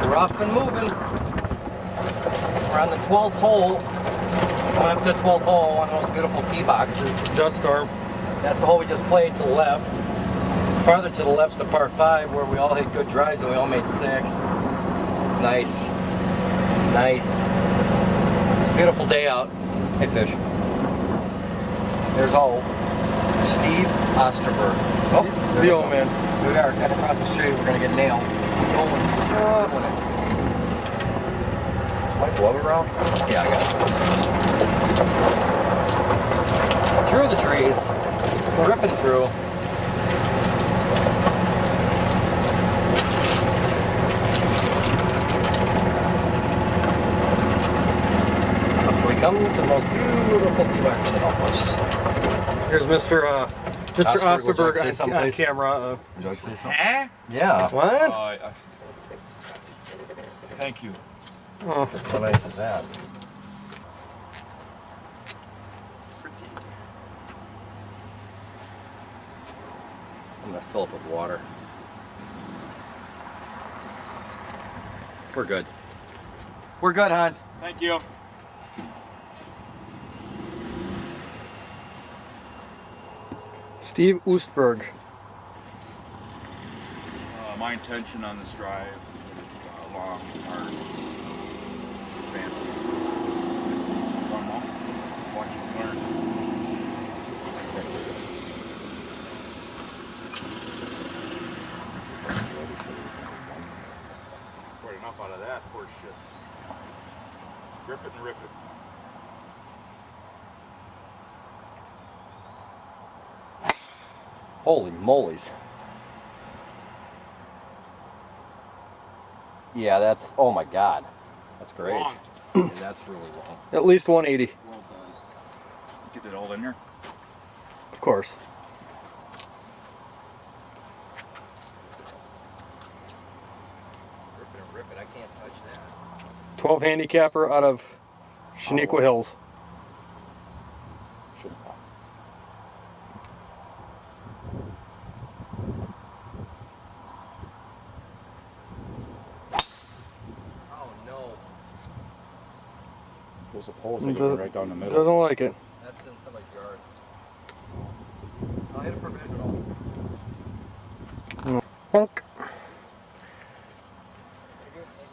We're off and moving. We're on the 12th hole. Coming up to the 12th hole, one of those beautiful tee boxes. Dust storm. That's the hole we just played to the left. Farther to the left's the par 5 where we all hit good drives and we all made 6. Nice. Nice. It's a beautiful day out. Hey, fish. There's old Steve Osterberg. Oh, The old man. We are kind of across the street. We're going to get nailed. Going. Might blow it around? Yeah, I got it. Through the trees. We're ripping through. Come to the most beautiful tee box in the golf course. Here's Mr. Osterberg on camera. Would you like to say something? Eh? Yeah. What? Thank you. Oh. How nice is that? I'm gonna fill up with water. We're good. We're good, hon. Thank you. Steve Oostberg. My intention on this drive is long, hard, fancy. One more. Watch you learn. Quite enough out of that poor shit. Rip it and rip it. Holy moly's. Yeah, that's, oh my God. That's great. Long. Yeah, that's really long. At least 180. Well done. Get it all in there. Of course. Rip it and rip it, I can't touch that. 12 handicapper out of Shaniqua Hills. Those are poles that go right down the middle. Doesn't like it. That's in somebody's yard. I'll hit it provisional. Funk.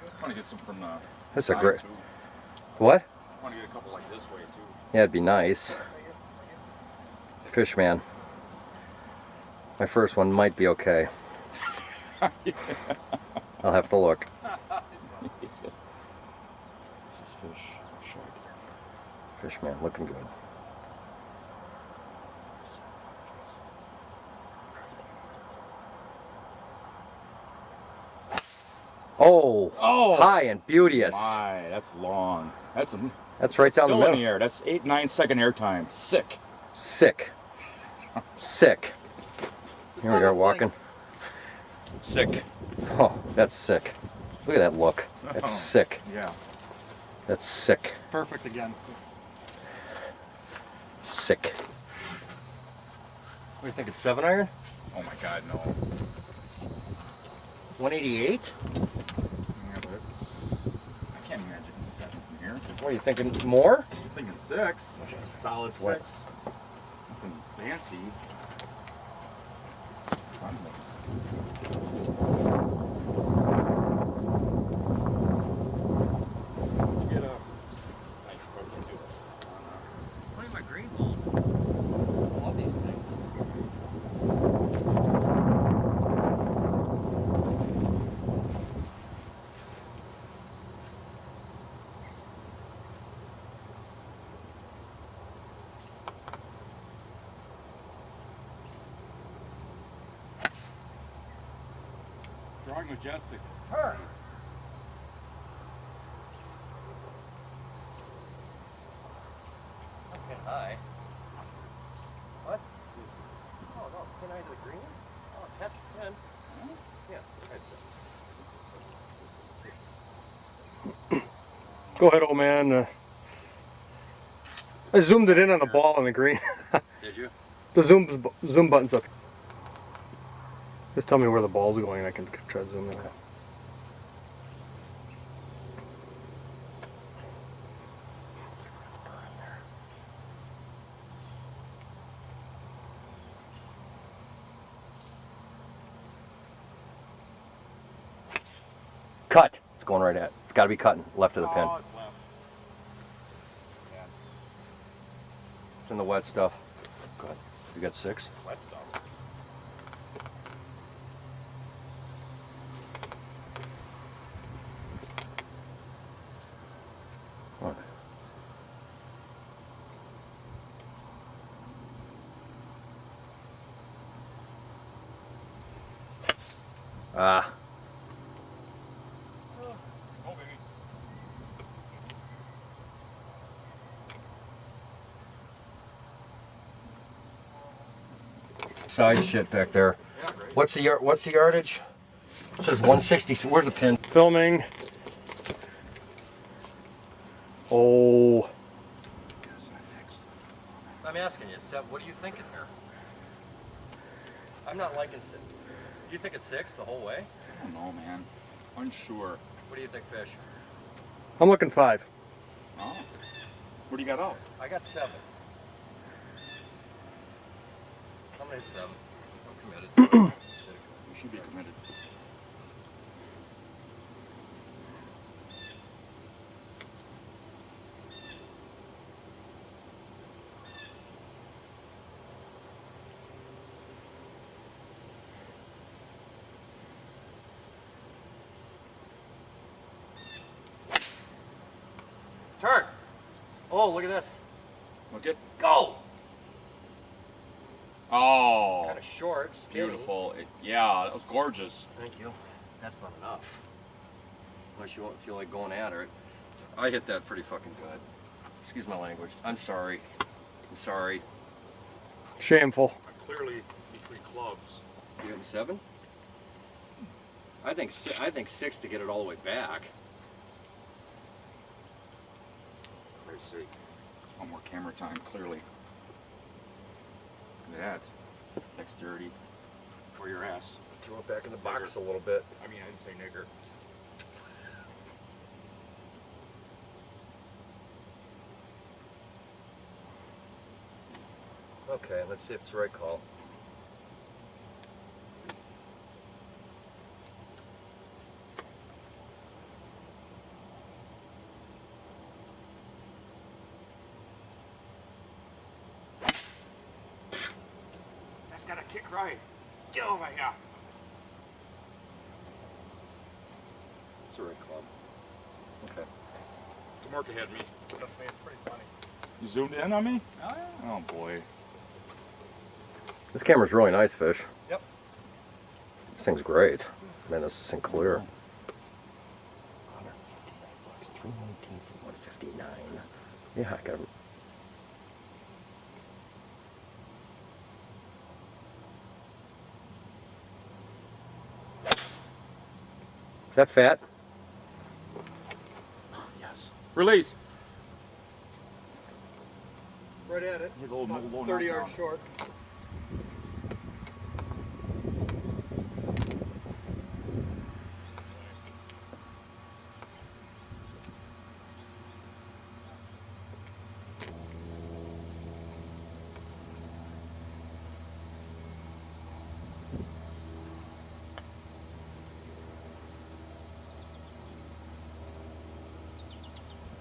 I want to get some from the That's a side, great. too. What? I want to get a couple like this way too. Yeah, it'd be nice. Fishman. My first one might be okay. I'll have to look. This is fish. Fishman, looking good. Oh, high and beauteous. My, that's long. That's right down the still middle. in the air. That's 8-9 second air time. Sick. Sick. Sick. Here we are walking. Sick. Oh, that's sick. Look at that look. That's sick. Yeah. That's sick. Perfect again. Sick. What do you think, it's 7-iron? Oh my God, no. 188? Yeah, but it's, I can't imagine it's 7 from here. What are you thinking, more? I'm thinking 6. Solid 6. What? Nothing fancy. Get a nice protein to us. What are my green balls? I love these things. Drawing majestic. Her. Okay, high. What? Oh no, 10 eye to the green? Oh, test 10. Yeah, that's it. Go ahead, old man. I zoomed it in on the ball on the green. Did you? The zoom button's up. Just tell me where the ball's going and I can try to zoom in. Cut. It's going right at. It's got to be cutting left of the pin. Oh, it's left. Yeah, It's in the wet stuff. Good. You got 6? wet stuff. What? Ah. Oh, baby. Side shit back there. Yeah, great. What's the yardage? It says 160. Where's the pin? Filming. Oh, I'm asking you, Seb, what are you thinking here? I'm not liking 6. You think it's 6 the whole way? I don't know, man. Unsure. What do you think, Fish? I'm looking 5. Oh. What do you got out? I got 7. I'm gonna hit 7. I'm committed. You should be committed. Turn. Oh, look at this. Okay. Go. Oh. Kind of short. Skinny. Beautiful. Yeah, that was gorgeous. Thank you. That's not enough. Unless you won't feel like going at her. I hit that pretty fucking good. Excuse my language. I'm sorry. I'm sorry. Shameful. Clearly between clubs. You hitting 7? I think 6 to get it all the way back. Let's see. One more camera time, clearly. Look at that. Dexterity for your ass. Throw it back in the box a little bit. I mean, I didn't say nigger. Okay, let's see if it's the right call. That's got a kick right. Get over here. It's the right club. Okay. Tomorka had me. It's pretty funny. You zoomed in on me? Oh, yeah. Oh, boy. This camera's really nice, Fish. Yep. This thing's great. Man, this is in clear. 319 for 159. Yeah, I got. Is that fat? Yes. Release. Right at it. Hit a little 30 yards short.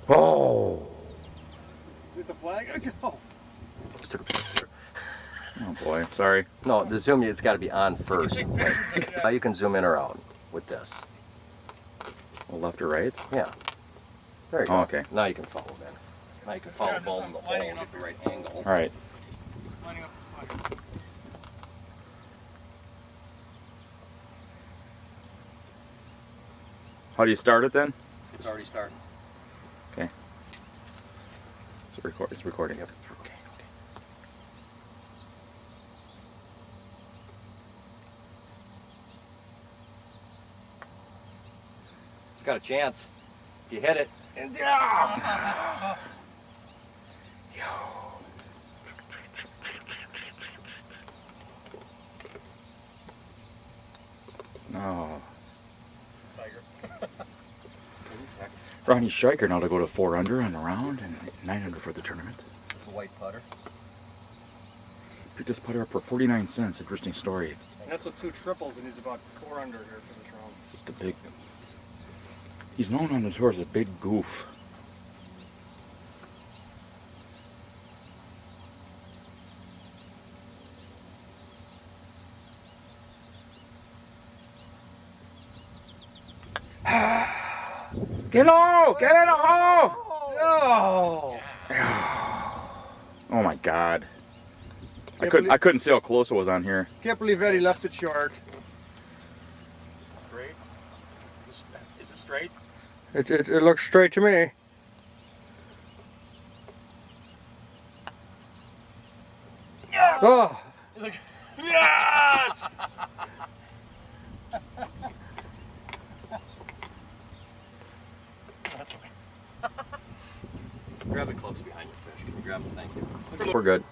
Oh! With the flag? Oh. Just took a picture. Oh, boy. Sorry. No, the zoom, it's got to be on first. Now you can zoom in or out with this. Left or right? Yeah. There you go. Oh, okay. Now you can follow then. Now you can follow the bulb in the hole and get the right angle. All right. Lining up the flag. How do you start it then? It's already starting. Okay. It's recording. Yep, it's okay. It's got a chance. If you hit it. And, No. Tiger. Ronnie Scheiker now to go to 4 under on the round and 9 under for the tournament. The white putter. Picked this putter up for 49 cents. Interesting story. And that's with 2 triples, and he's about 4 under here for this round. Just a big He's known on the tour as a big goof. Get low! Get in the hole! No! Oh my god. I couldn't see how close it was on here. Can't believe Eddie left it short. Straight? Is it straight? It looks straight to me. Yes! Oh, Yes! Grab the clubs behind your fish. Can you grab them? Thank you. We're good.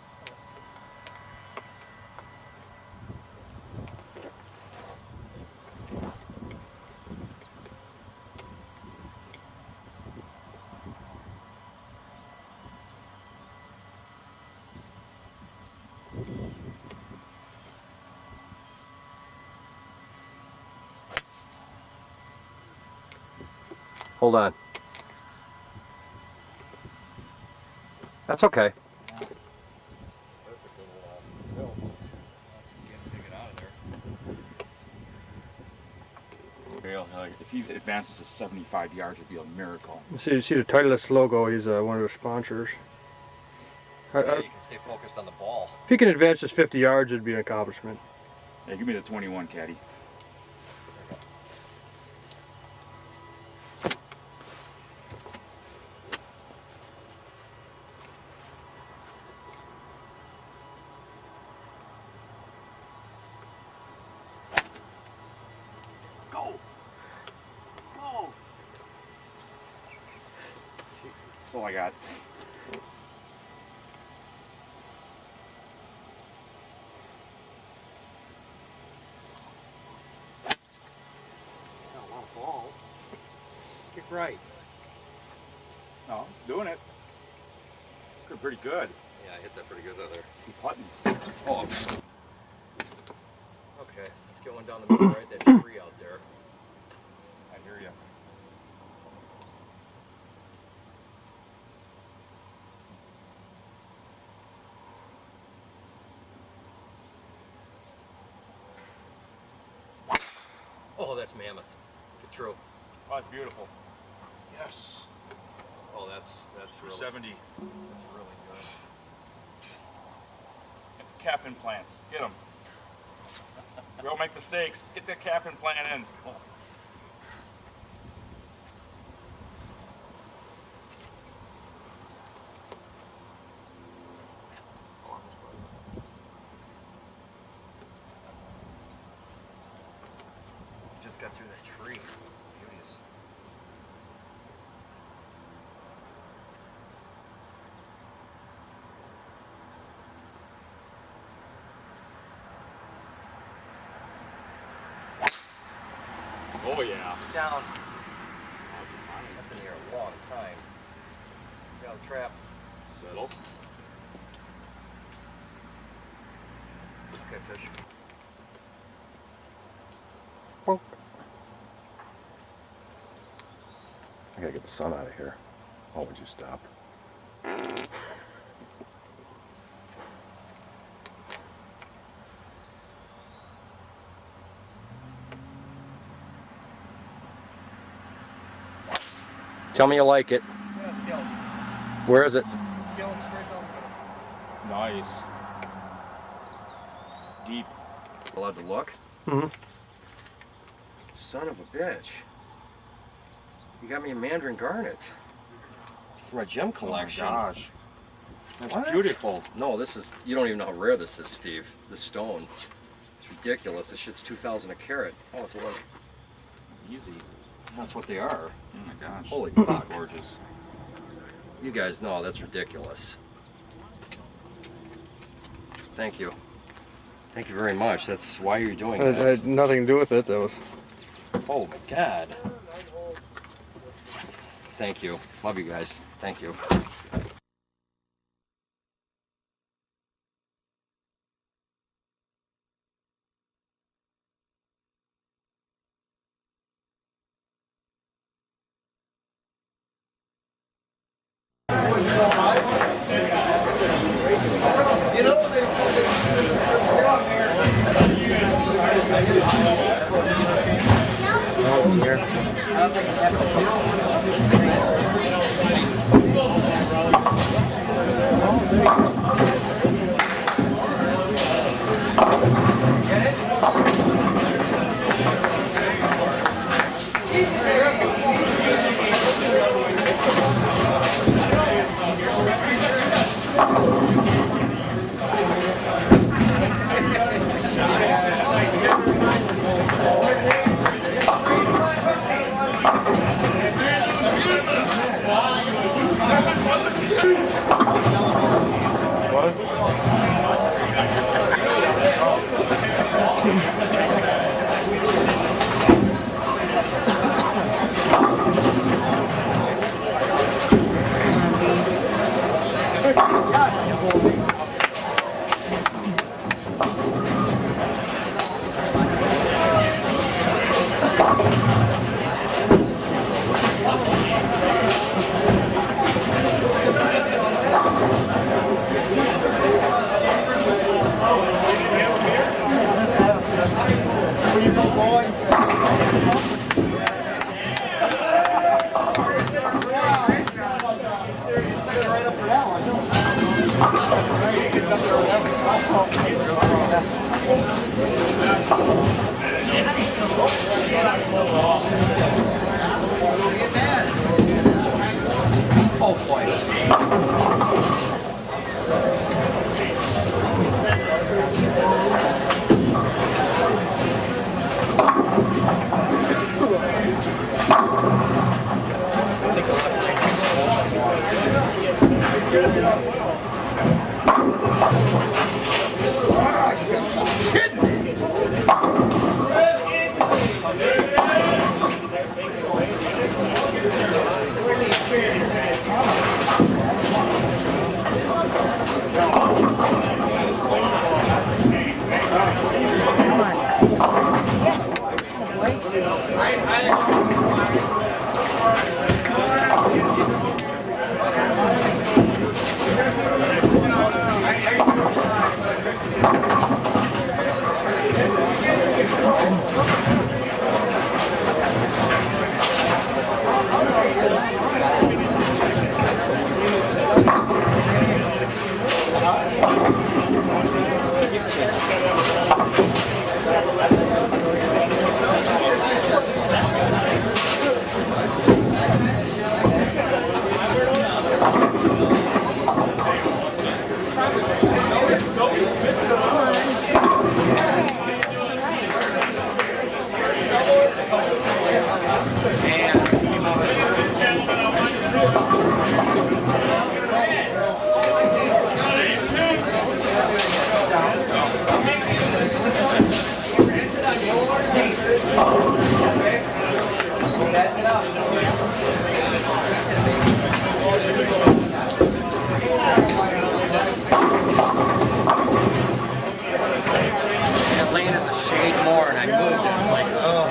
Hold on. That's okay. If he advances to 75 yards, it'd be a miracle. you see the Titleist logo. He's one of their sponsors. Yeah, you can stay focused on the ball. If he can advance just 50 yards, it'd be an accomplishment. Yeah, give me the 21, caddy. Go! Go! That's all I got. Kick right. No, it's doing it. Good, pretty good. Yeah, I hit that pretty good out there. Keep putting. Oh. Okay, let's get one down the middle, right? That tree out there. I hear you. Oh, that's mammoth. Get through. Oh, it's beautiful. Yes. Oh, that's really, 270. that's really good. Cap implants. Get them. We all make mistakes. Get the cap implant in. Oh. Just got through that tree. Beauties. Oh yeah. Down. That's in the air a long time. Got a trap. Settle. Okay, fish. Bonk. I gotta get the sun out of here. Oh, would you stop? Tell me you like it. Yeah, it's killing. Where is it? Killing straight down the middle. Nice. Deep. Allowed to look? Mm-hmm. Son of a bitch. You got me a mandarin garnet. For my gem collection. Oh my gosh. That's What? beautiful. No, this is, you don't even know how rare this is, Steve. This stone. It's ridiculous. This shit's 2,000 a carat. Oh, it's a lot. Easy. That's what they are. Oh my gosh. Holy fuck. Gorgeous. You guys know that's ridiculous. Thank you. Thank you very much. That's why you're doing It that. had nothing to do with it. That was. Oh my god. Thank you. Love you guys. Thank you. Oh dear. Oh boy. Atlanta's a shade more, and I moved it. It's like, oh.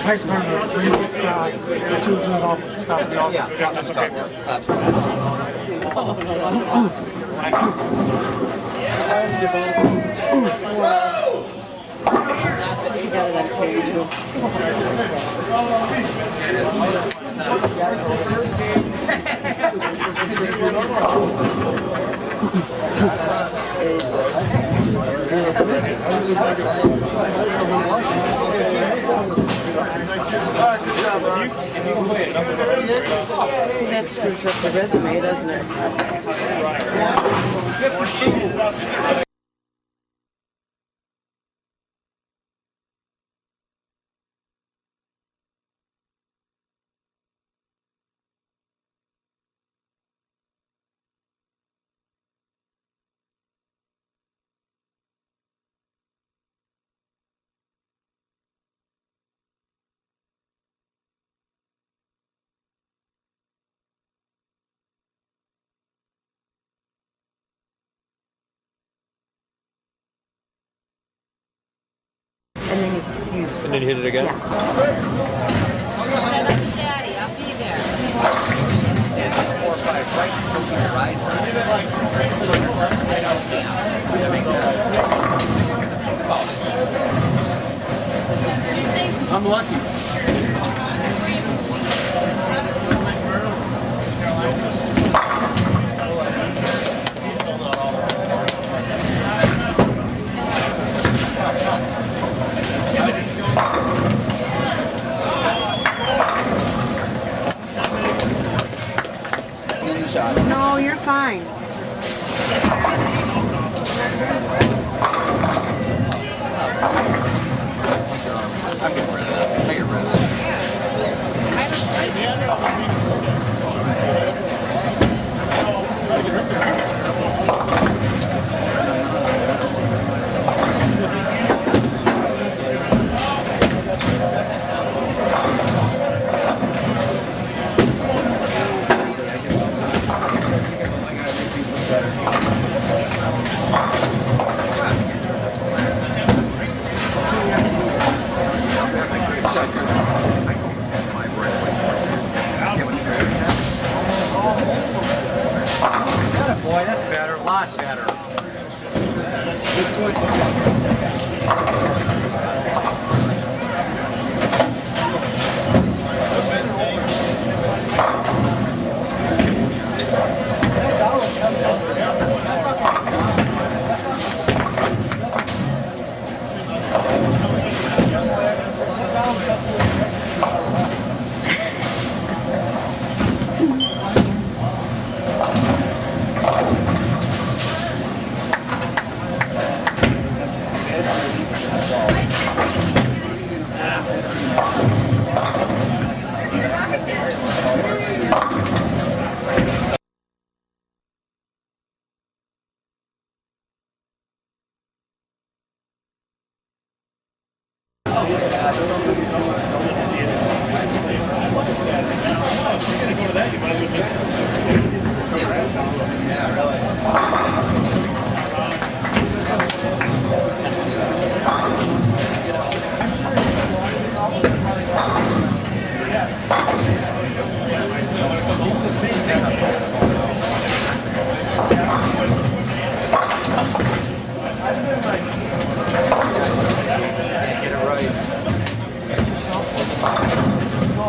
Nice part of the she was in the office, stop in the office. Yeah, That's okay. that's fine. That screws up the resume, doesn't it? And then you And then hit it again? yeah. Set up to Daddy. I'll be there. 4 or 5 right to your right side. I'm lucky. No, you're fine. I'm getting rid of this. I get rid of this. I Boy, that's better. A lot better.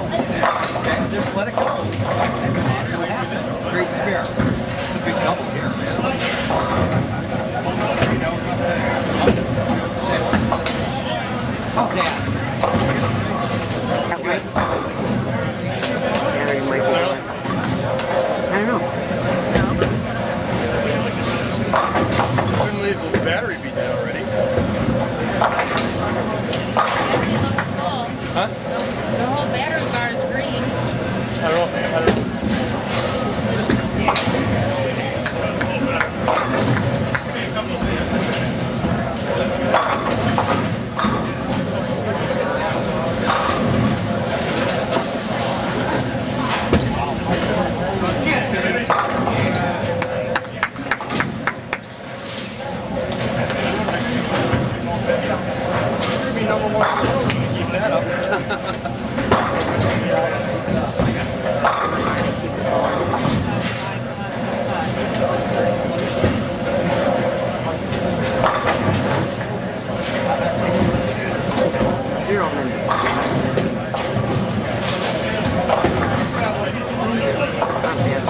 Okay, just let it go. What happened? Great spare. It's a big double here, man. How's that? That way. Battery might be on. I don't know. Couldn't leave the battery be dead already. Battery looks full. Huh? The whole battery bar is green. I don't know. Zero minutes. Not bad.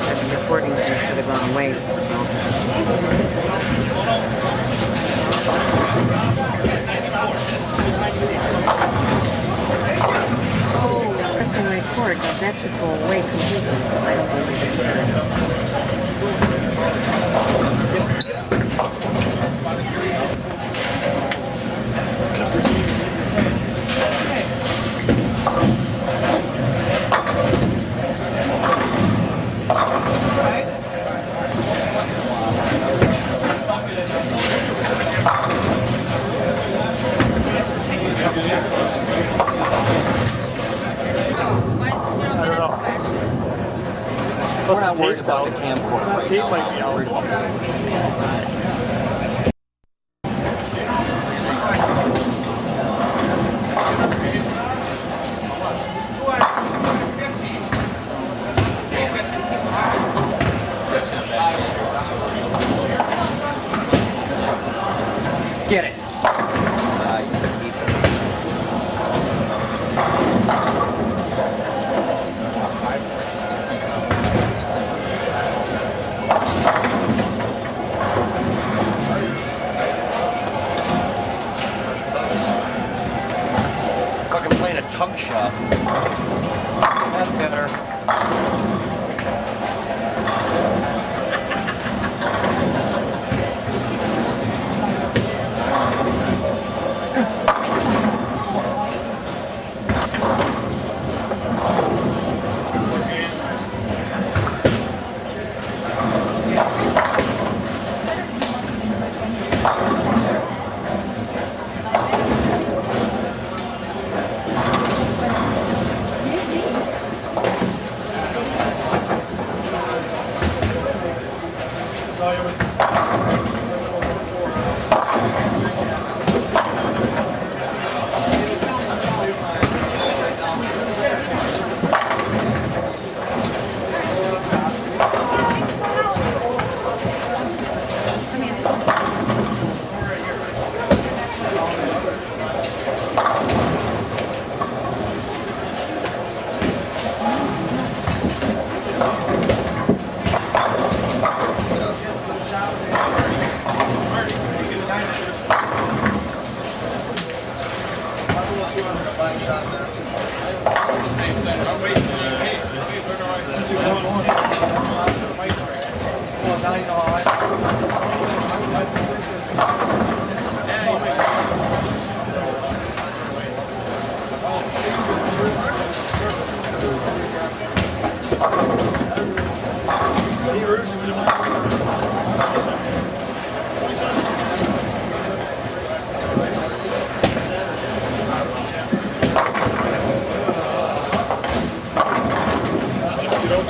That recording thing should have gone away. Pressing record, that should go away completely, so I don't believe Why is it 0 minutes flash? We're not worried about the camcorder right Tape now. might be out. Get it. Nice. Keep it. Fucking playing a tongue shot. That's better.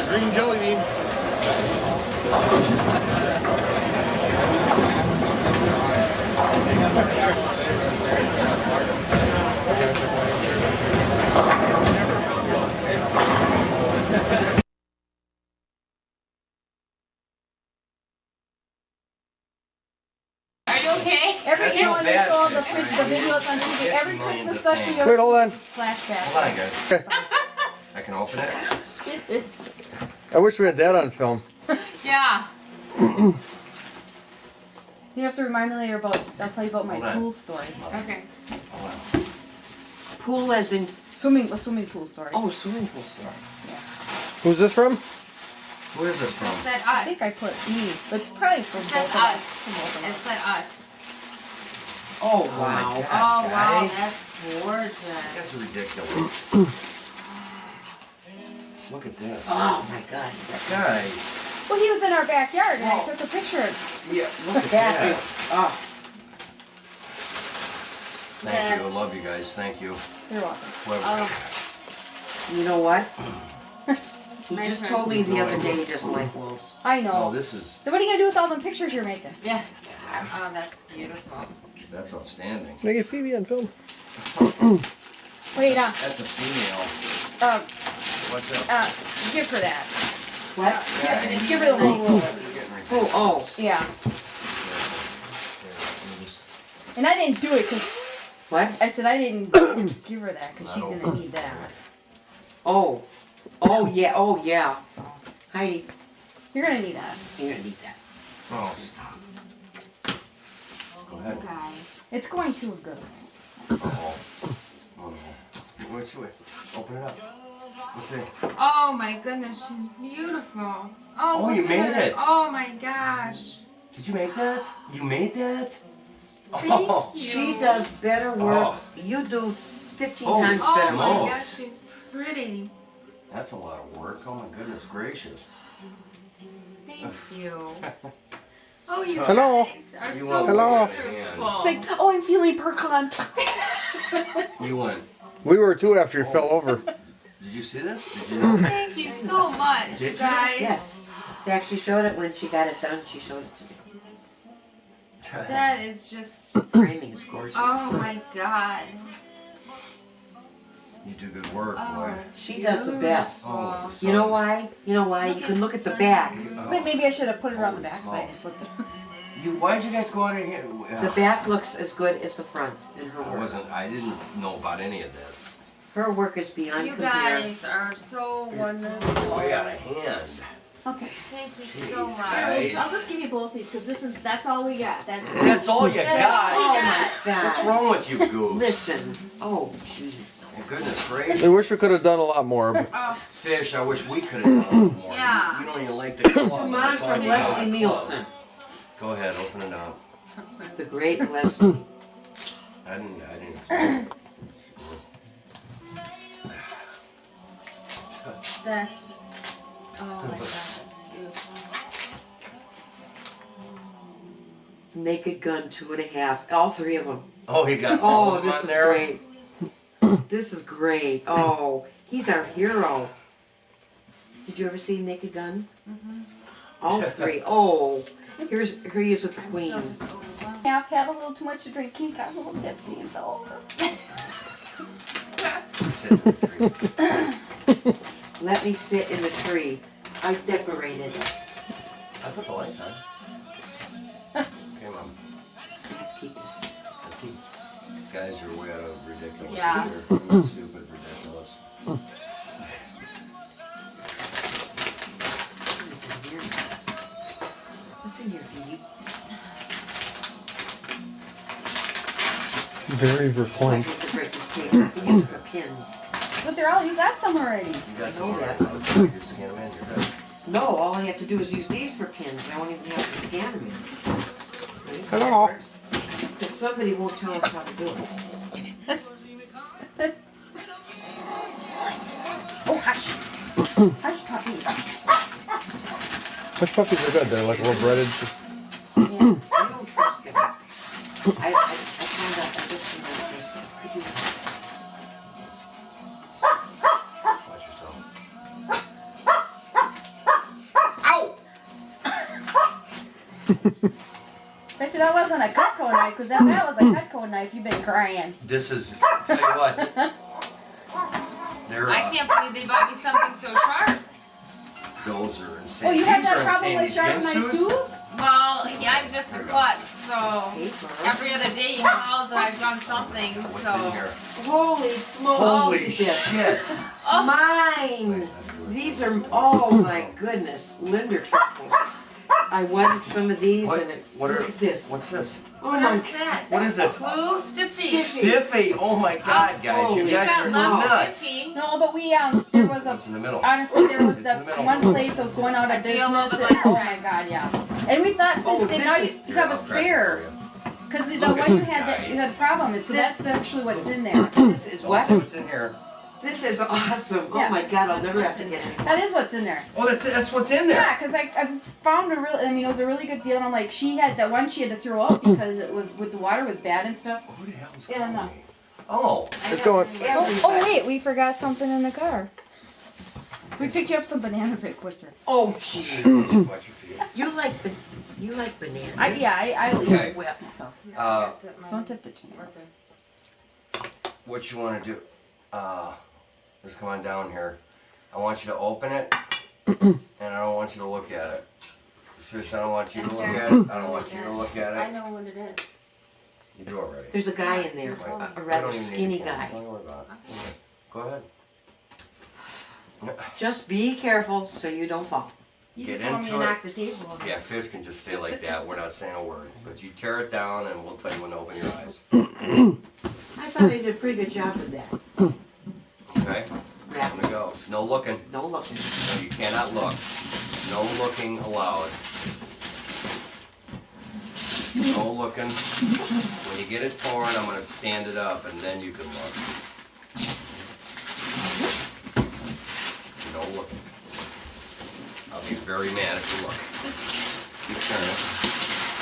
Green jelly us on TV. Every Christmas special you Wait, ever hold on. flashback. Hold on, guys. I can open it. I wish we had that on film. Yeah. You have to remind me later about, I'll tell you about my Hold on. pool story. Okay. Hold on. Pool as in, A swimming pool story. oh, swimming pool store. Who's this from? Who is this from? It said us. I think I put me, but it's probably from It says both of us. From both of It us. said us. Oh, my wow. God. Oh wow, Guys. that's gorgeous. That's ridiculous. Look at this. Oh, my God. Guys. Well, he was in our backyard and I took a picture. Yeah, look at That this. is, oh, Thank you. I love you guys. Thank you. You're welcome. Whoever- you know what? He My just turn. told me the other day he doesn't like wolves. I No, know. this is, Then what are you gonna do with all them pictures you're making? Yeah. Oh, that's beautiful. that's outstanding. Can I get Phoebe on film? Wait, That's a female. What's up? give her that. What? Give her the little roller. Oh, oh, Yeah. Here, And I didn't do it because what? I said I didn't give her that because she's gonna need that. Oh, oh, yeah, oh, yeah. Heidi, You're gonna need that. you're gonna need that. Oh, stop. Go ahead. Guys. It's going to a good. Oh. Oh, no. What's it? Open it up. Let's see. Oh my goodness, she's beautiful. Oh, Oh, look you at made her. it. Oh my gosh. Did you make that? You made that? Thank you. She does better work. Oh. You do 15 Holy times Oh better my work. smokes. gosh, she's pretty. That's a lot of work. Oh my goodness gracious. Thank you. Oh, you Hello. guys are You so want Hello. beautiful. Like, oh, I'm feeling perclant. You went. We were too after you fell over. Did you see this? Did you know? Thank you so much, Did you? guys. Yes. They actually showed it when she got it done. She showed it to me. That is just, Framing is gorgeous. oh my god. You do good work, Oh, boy. it's She does the best. Oh, beautiful. the You know sun. why? You know why? Look You at can look at the sun. back. Wait, maybe I should have put it on the Holy backside. smokes. Put the- Why'd you guys go out of here? The back looks as good as the front in her work. I didn't know about any of this. Her work is beyond You compare. guys are so wonderful. Way out of hand. Okay. Thank you Jeez, so much. guys. I'll just give you both these because that's all we got. That's all you That's got? all Oh we my got. What's God. wrong with you, goose? Listen. Oh, jeez. Oh, goodness gracious. I wish we could have done a lot more. But Oh, Fish, I wish we could have done a little more. Yeah. You don't even like the club. To mine That's all from you got. Leslie Nielsen. Go ahead, open it up. The great Leslie. I didn't expect it. that's just, oh my god, that's beautiful. Naked Gun 2.5. All three of them. Oh, he got all Oh, of them this on is there? great. This is great. Oh, he's our hero. Did you ever see Naked Gun? All three. Oh, here he is with the I'm Queen. still just overwhelmed. I've had a little too much to drink. King got a little tipsy and fell over. Let me sit in the tree. I decorated it. I put the lights on. Okay, Mom. Keep this. Let's see. Guys, you're way out of ridiculous. Yeah. You're stupid, ridiculous. What's in here? What's in here, Phoebe? very Oh, I verklempt. hate to break this paper. We use it for pins. But they're all, you got some already. You got some know that. already. You just scan them in, you're good. No, all I have to do is use these for pins. I won't even have to scan them in. See? Hello. Because somebody won't tell us how to do it. Oh, hush. Hush, puppy. Which puppies are good? They're like well breaded. Yeah. I don't trust them. I found out I just don't trust them. Could you? Watch yourself. I said that wasn't a Cutco knife because if that was a Cutco knife, you've been crying. This is, tell you what. They're, I can't believe they bought me something so sharp. those are insane. Oh, you have These that are problem insane. with These sharp knife Ginsus? too? Well, yeah, I'm just a klutz. So Paper. every other day he calls and I've done something. What's in So here? Holy smokes. Holy look at this. shit! Mine. These are, oh my goodness, Linder truffles. I wanted some of these What? and it, What look are? at this. What's this? Oh my, what's that? What is it? Blue stiffy. Stiffy! Oh my God, guys, holy you You guys got are love nuts. stiffy. No, but we, there was What's a, in the middle? honestly, there was It's the in the middle. one place that was going out I of feel a little business. bit like Oh that. my God, yeah. And we thought Oh, since they this now is- you have a I'll crack it spare. for you. Because the Look at one you you had that you guys. had a problem with, so that's actually what's in there. this is Don't what? say what's in here. This is awesome. Oh Yeah. my God, I'll never have to get any. That is what's in there. Oh, that's what's in there. Yeah, because I found a real, I mean, it was a really good deal. And I'm like, she had that one she had to throw out because it was, with the water was bad and stuff. Who the hell's Yeah, calling no. me? Oh, It's going. Oh, wait, we forgot something in the car. We picked you up some bananas at Quicker. Oh gee. watch your feet. You like bananas? I Okay. Well, Uh, don't tip the chin. what you want to do? Just come on down here. I want you to open it, and I don't want you to look at it. Fish, I don't want you to look at it. I don't want you to look at I it. know what it is. You do already. there's a guy in there, Wait, a I rather don't even need skinny the camera. guy. Don't worry about it. Go ahead. Just be careful so you don't fall. You Get just told me to into it. knock the table over. Yeah, fish can just stay like that. We're not saying a word. But you tear it down, and we'll tell you when to open your eyes. I thought I did a pretty good job with that. Okay? Yeah. I'm gonna go. No looking. No looking. No, you cannot look. No looking allowed. No looking. When you get it torn, I'm gonna stand it up, and then you can look. No looking. I'll be very mad if you look. Keep turning.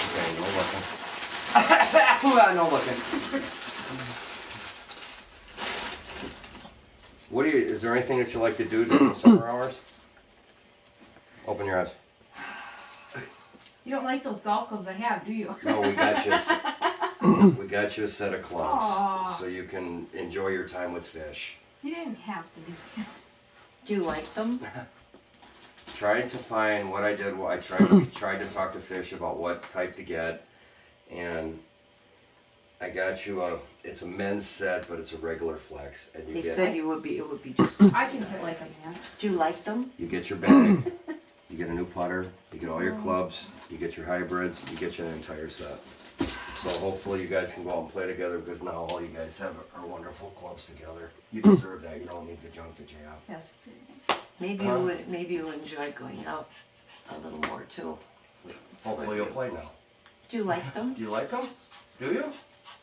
Okay, no looking. No looking. What do you? Is there anything that you like to do during the summer hours? Open your eyes. You don't like those golf clubs I have, do you? No, we got you a set of clubs, Aw. so you can enjoy your time with fish. You didn't have to do that. Do you like them? Tried to find what I did. I tried to talk to fish about what type to get, and I got you a. It's a men's set, but it's a regular flex, and you They get said it would be just. I can fit like a man. Do you like them? you get your bag, you get a new putter, you get all your clubs, you get your hybrids, you get your entire set. So hopefully you guys can go out and play together because now all you guys have are wonderful clubs together. You deserve that. You don't need the junk that you have. Yes. Maybe you would. Maybe you'll enjoy going out a little more too. Hopefully you'll play now. Do you like them? Do you like them? Do you?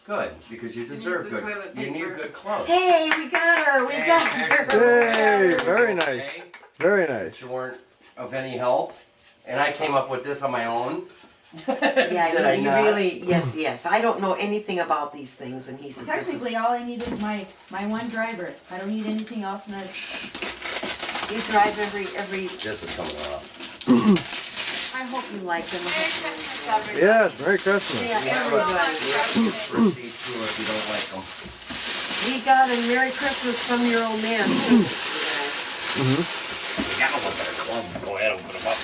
Good, because you deserve needs the good. toilet You need paper. good clubs. Hey, we got her. We got her. Hey, very nice. Okay? Very nice. That you weren't of any help, and I came up with this on my own. Yeah, Did I you not? really. Yes. I don't know anything about these things, and he said this is. Technically, all I need is my one driver. I don't need anything else. And You drive every. This is coming off. I hope you like them. I Merry hope you Christmas, enjoy them. everybody. Yes, Merry Christmas. Yeah, Yeah, everybody. Proceed to if you don't like them. We got a Merry Christmas from your old man too. you Mm-hmm. You gotta look at a club. Go ahead, open them up.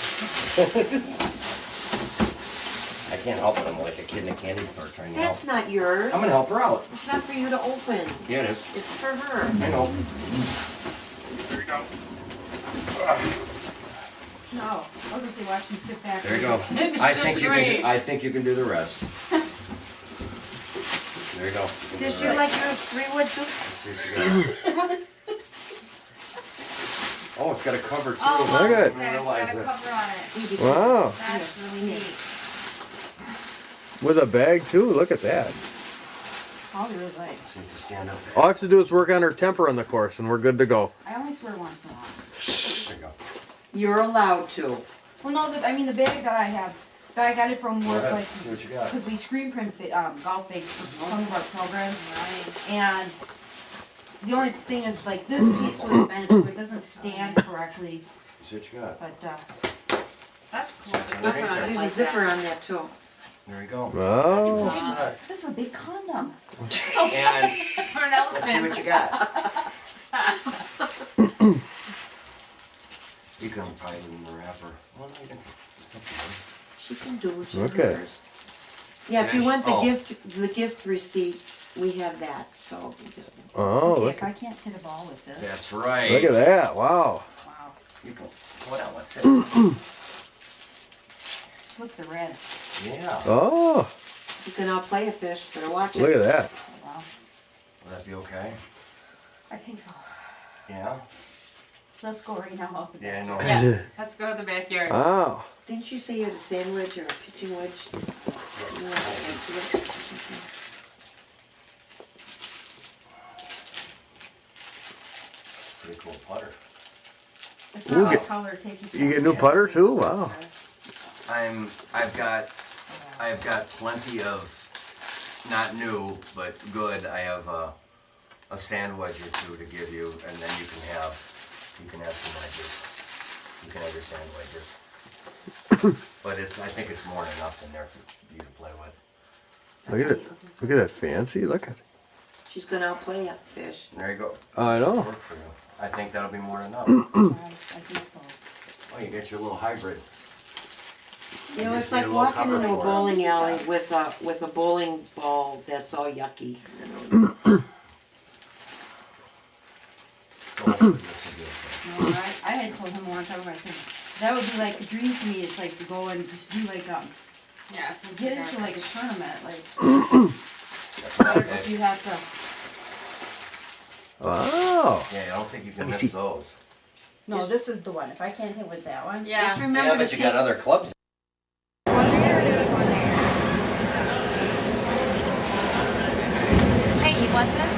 I can't help it. I'm like a kid in a candy store trying to help. That's not yours. I'm gonna help her out. It's not for you to open. Yeah, it is. It's for her. I know. There you go. no, I was gonna say watch me chip back. There you go. I think you can do the rest. There you go. Did you like your 3-wood too? Let's see what you got. Oh, it's got a cover too. Oh, Look at it. I didn't okay, it's realize got a it. cover on it. Wow. That's really neat. With a bag too. Look at that. All really like. Let's see if you stand up All I there. have to do is work on her temper on the course, and we're good to go. I only swear once in a while. There you go. You're allowed to. Well, no, I mean the bag that I have, that I got it from Go work, ahead. like, See what you got. because we screen print golf bags for some of our programs, Nice. and the only thing is like this piece was bent, so it doesn't stand correctly. See what you got. But That's cool. There's a zipper on that too. There you go. Oh. this is a big condom. And For an let's see elephant. what you got. You can hide it in the wrapper. Well, no, you can. It's up to you. She can do what she Okay. wears. Yeah, if you want Oh. the gift receipt, we have that, so you just. Oh, Okay, look, if I can't hit a ball with this. That's right. look at that. Wow. Wow. You can put on what's it. Look, the red. Yeah. Oh, You can all play a fish, better watch look it. at that. Wow. Will that be okay? I think so. Yeah. Let's go right now out the Yeah, I back. know. Yeah, let's go to the backyard. Wow. Didn't you say you had a sand wedge or a pitching wedge? You want that wedge to it? Pretty cool putter. It's Ooh, not get- my color. Take your You get a new putter too? Wow. I've got plenty of, not new, but good. I have a sand wedge or two to give you, and then you can have some wedges. You can have your sand wedges. But I think it's more than enough in there for you to play with. Look at it. Look at that fancy. Look at. She's gonna outplay a fish. There you go. I know. Work for you. I think that'll be more than enough. I think so. Oh, you got your little hybrid. You know, You it's just need like a little walking cover into a for it. bowling alley with a bowling ball that's all yucky. Oh, this will be okay. No, I had told him a long time ago, I said, that would be like a dream to me. It's like to go and just do like, Yeah, it's gonna get into like a tournament, like, That's not if bad. you have to. Wow. Yeah, I don't think you can me miss see. those. No, this is the one. If I can't hit with that one. Yeah. Just remember to but you got take, other clubs. One there, there's one there. Hey, you want this?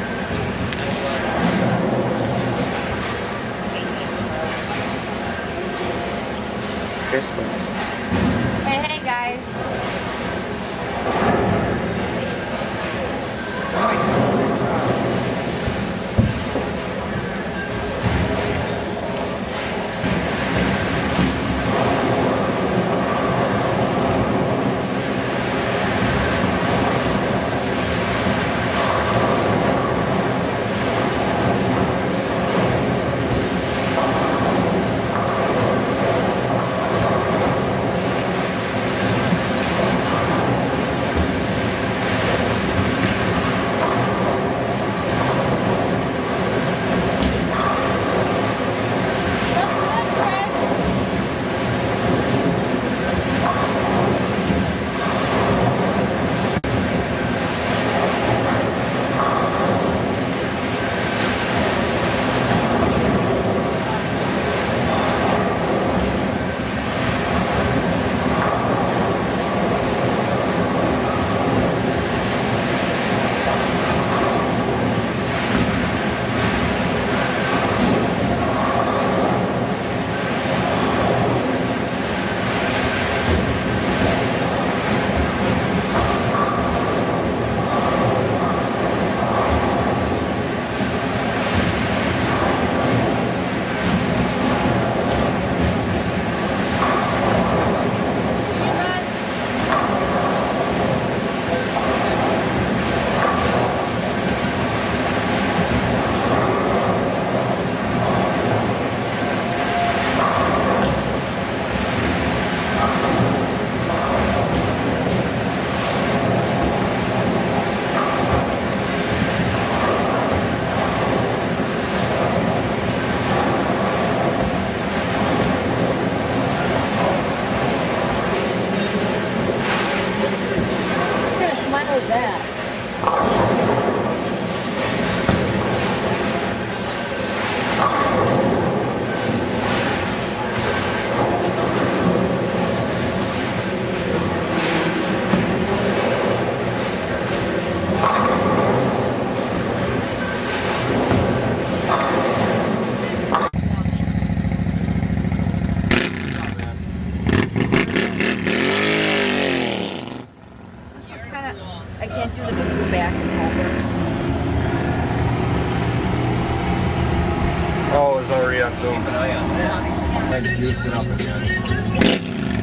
Christmas. Hey guys. I can't do the back and forward. Oh, it's already on Zoom. Keep an eye on this. I juiced it up again.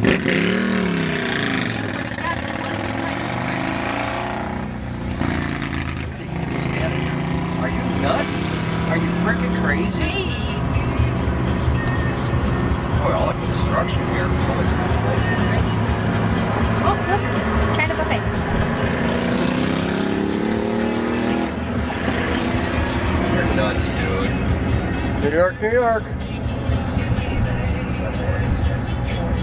These people standing here. Are you nuts? Are you freaking crazy? Boy, all the construction here is really nice. Oh, look, China buffet. New York, New York. That's an expensive joint.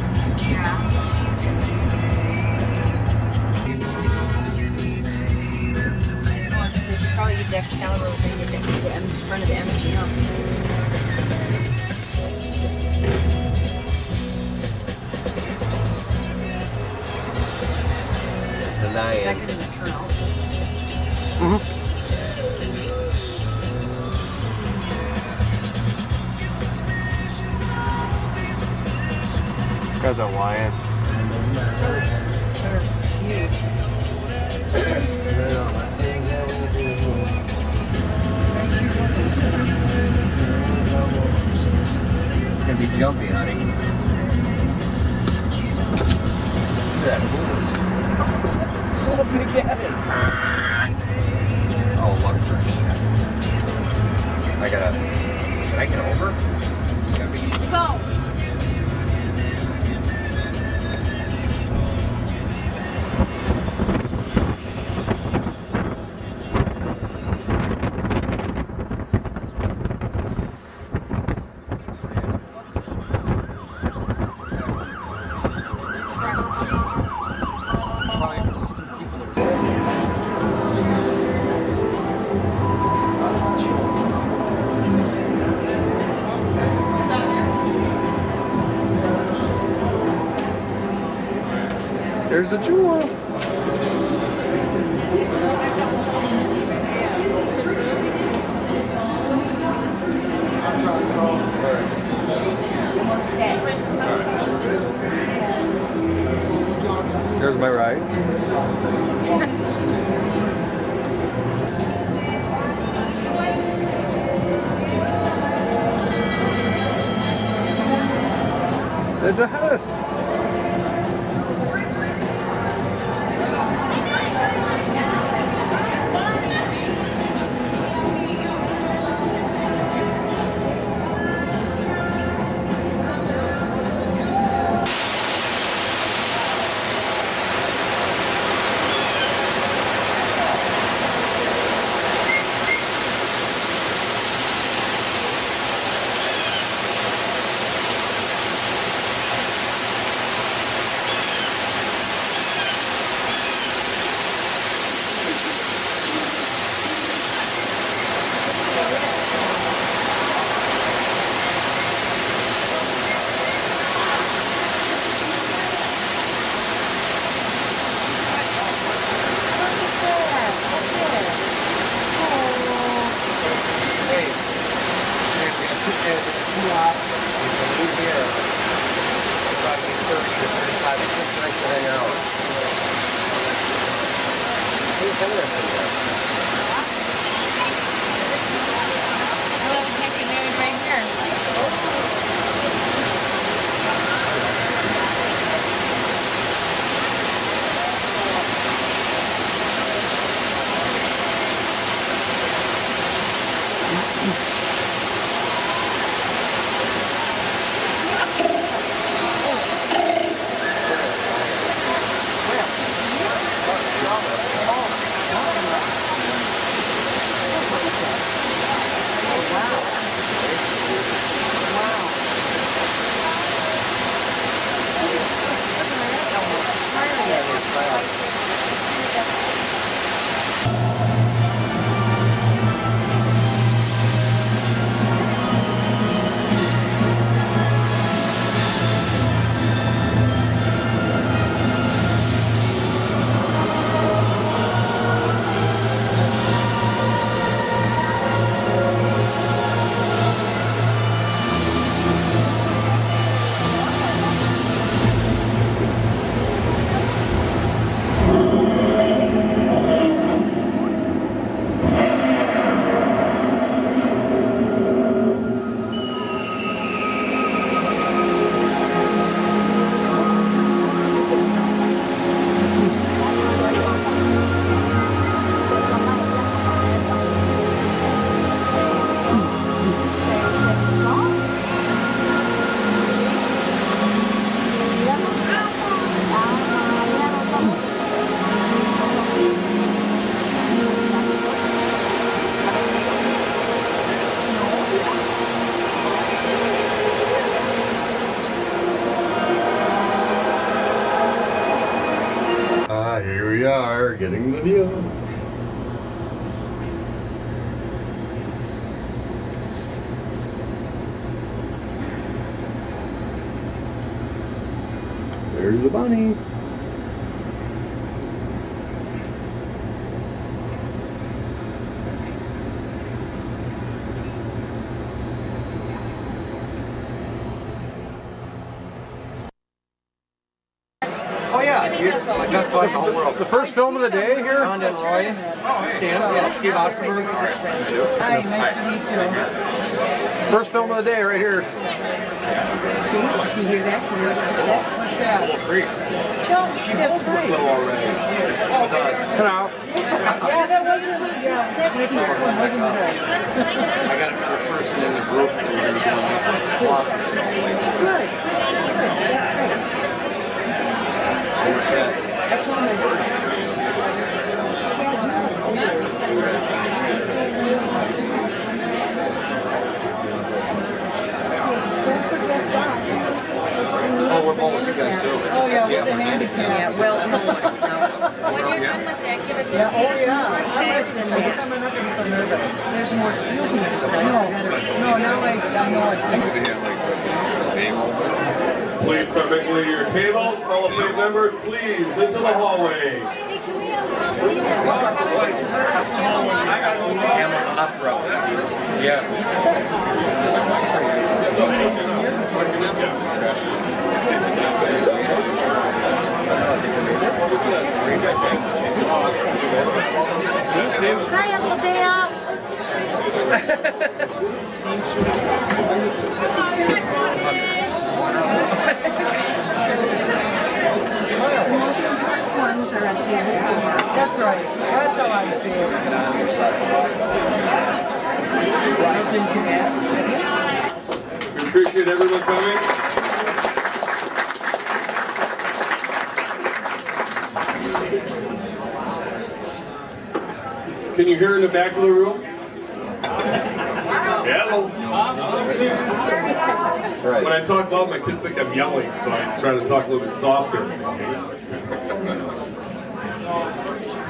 Probably get the Excalibur thing with the front of the MGM. The Lion. Second in the turnout. Guy's a lion. It's gonna be jumpy, honey. Look at that horse. So big at it. Oh, Luxor shit. Can I get over? Go. There's the jewel. There's my ride. There's a house. Well, we can't get married right here. getting the view. There's the bunny. Oh yeah, I just bought the whole world. It's the first film of the day here. Ron and Roy, Sam, yeah, Steve Osterberg. Hi, nice to meet you. First film of the day right here. See? You hear that? Can you hear what I said? What's that? Tell she that's right. Cut out. Yeah, that wasn't next year's one, wasn't it? I got another person in the group that we're going to be going with classes. Good. That's great. I told him I said, Oh, we're going with you guys too. oh yeah, with the handicap. Yeah, well, no. When you're done with that, give it to Steve. Oh yeah. Okay? Then this time I'm not gonna be so nervous. There's more cuteness. No, now I know what to do. Please start making way to your tables. Hall of Fame members, please, into the hallway. Hey, can we tell Steve that Camera off road. Yes. Hi, Uncle Dale. The most important ones are on table 4. That's right. That's how I see it. We appreciate everyone coming. Can you hear in the back of the room? Hello. Right. When I talk loud, my kids think I'm yelling, so I try to talk a little bit softer.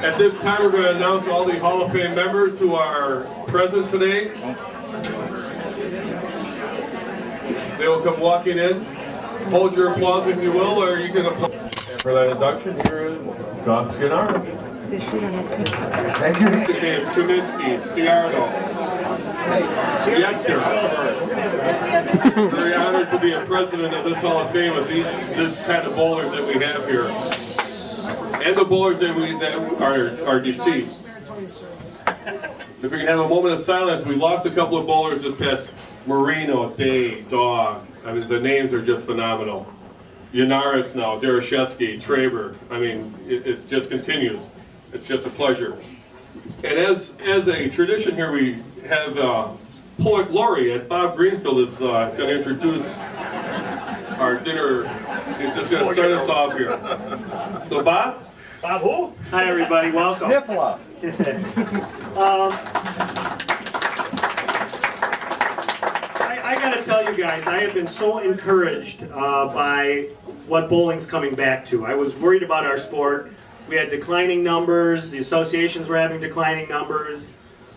At this time, we're going to announce all the Hall of Fame members who are present today. They will come walking in. Hold your applause if you will, or you can applaud. And for that induction, here is Gus Ginnaris. Thank you. It's Kaminsky, Ciardo. Yes, sir. Very honored to be a president of this Hall of Fame with this kind of bowlers that we have here. And the bowlers that are deceased. If we can have a moment of silence, we lost a couple of bowlers this past. Marino, Day, Dog. I mean, the names are just phenomenal. Yanaris now, Darashevsky, Traber. I mean, it just continues. It's just a pleasure. And as a tradition here, we have Poet Laureate Bob Greenfield is going to introduce our dinner. He's just going to start us off here. So Bob? Bob who? Hi everybody, welcome. Sniffla. I gotta tell you guys, I have been so encouraged by what bowling's coming back to. I was worried about our sport. We had declining numbers, the associations were having declining numbers,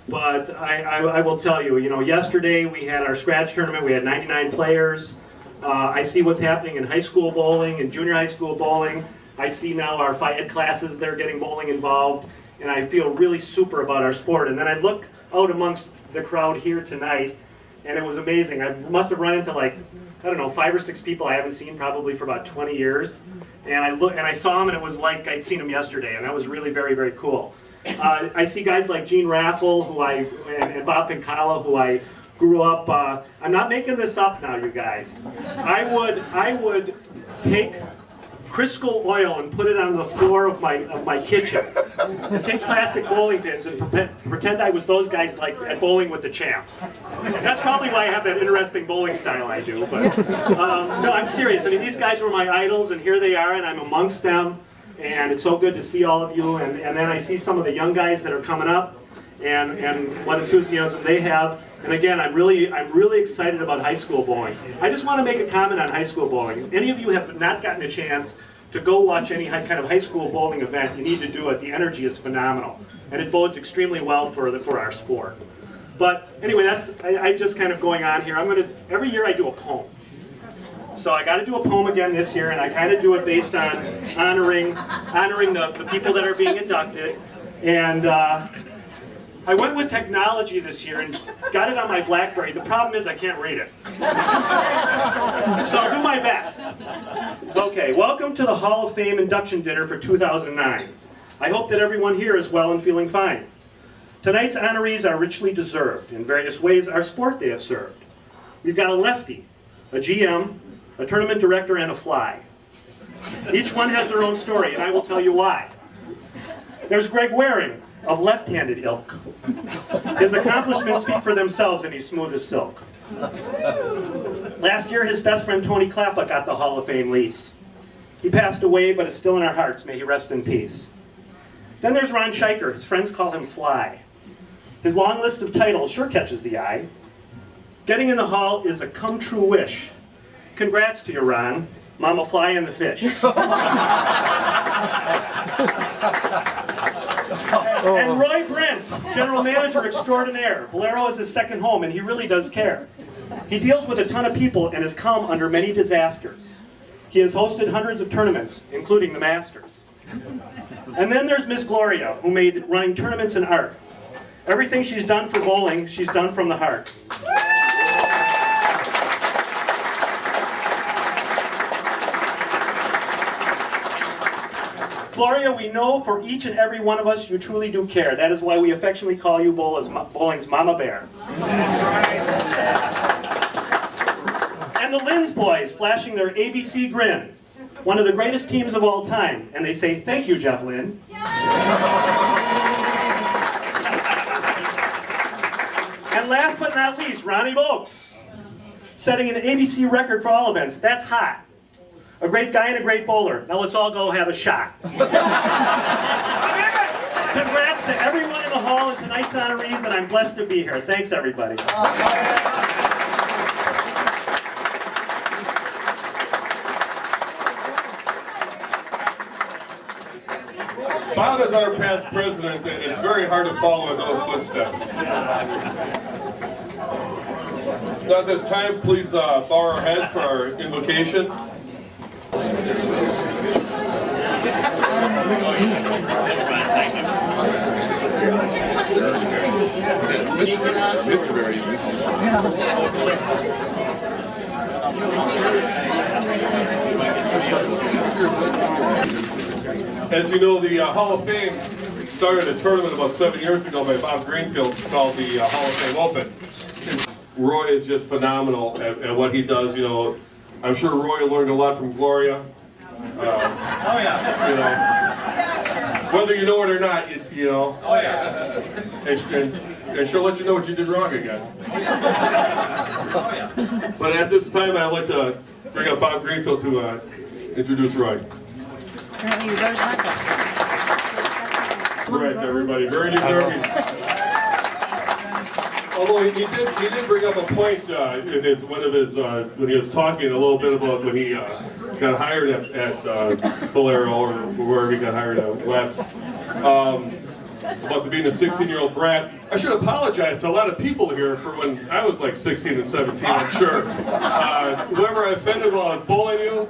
but I will tell you, yesterday we had our scratch tournament, we had 99 players. I see what's happening in high school bowling and junior high school bowling. I see now our Phi Ed classes, they're getting bowling involved, and I feel really super about our sport. And then I look out amongst the crowd here tonight, and it was amazing. I must have run into like, I don't know, 5 or 6 people I haven't seen probably for about 20 years. And I saw them, and it was like I'd seen them yesterday, and that was really very, very cool. I see guys like Gene Raffle, and Bob Pincala, who I grew up. I'm not making this up now, you guys. I would take Crisco oil and put it on the floor of my kitchen. Take plastic bowling pins and pretend I was those guys like at Bowling with the Champs. That's probably why I have that interesting bowling style I do. But no, I'm serious. I mean, these guys were my idols, and here they are, and I'm amongst them. And it's so good to see all of you. And then I see some of the young guys that are coming up, and what enthusiasm they have. And again, I'm really excited about high school bowling. I just want to make a comment on high school bowling. Any of you have not gotten a chance to go watch any kind of high school bowling event, you need to do it. The energy is phenomenal, and it bodes extremely well for our sport. But anyway, I just kind of going on here. Every year I do a poem. So I got to do a poem again this year, and I kind of do it based on honoring the people that are being inducted. And I went with technology this year and got it on my BlackBerry. The problem is I can't read it. So I'll do my best. Okay, welcome to the Hall of Fame induction dinner for 2009. I hope that everyone here is well and feeling fine. Tonight's honorees are richly deserved. In various ways, our sport they have served. We've got a lefty, a GM, a tournament director, and a fly. Each one has their own story, and I will tell you why. There's Greg Waring, of left-handed ilk. His accomplishments speak for themselves, and he's smooth as silk. Last year, his best friend Tony Klappa got the Hall of Fame lease. He passed away, but is still in our hearts. May he rest in peace. Then there's Ron Scheiker. His friends call him Fly. His long list of titles sure catches the eye. Getting in the Hall is a come-true wish. Congrats to you, Ron. Mama Fly and the fish. And Roy Brent, general manager extraordinaire. Bolero is his second home, and he really does care. He deals with a ton of people and has come under many disasters. He has hosted hundreds of tournaments, including the Masters. And then there's Miss Gloria, who made running tournaments an art. Everything she's done for bowling, she's done from the heart. Gloria, we know for each and every one of us you truly do care. That is why we affectionately call you bowling's Mama Bear. And the Linz boys flashing their ABC grin. One of the greatest teams of all time. And they say, thank you, Jeff Lynn. And last but not least, Ronnie Vokes. Setting an ABC record for all events. That's hot. A great guy and a great bowler. Now let's all go have a shot. Congrats to everyone in the hall and tonight's honorees, and I'm blessed to be here. Thanks, everybody. Bob is our past president, and it's very hard to follow in those footsteps. Now at this time, please bow our heads for our invocation. As you know, the Hall of Fame started a tournament about 7 years ago by Bob Greenfield called the Hall of Fame Open. Roy is just phenomenal at what he does. You know, I'm sure Roy learned a lot from Gloria. You know, whether you know it or not, you know. Oh yeah. And she'll let you know what you did wrong again. But at this time, I'd like to bring up Bob Greenfield to introduce Roy. Right, everybody, very deserving. Although he did bring up a point in one of his when he was talking a little bit about when he got hired at Bolero or wherever he got hired at West, about being a 16-year-old brat. I should apologize to a lot of people here for when I was like 16 and 17. I'm sure whoever I offended while I was bowling you.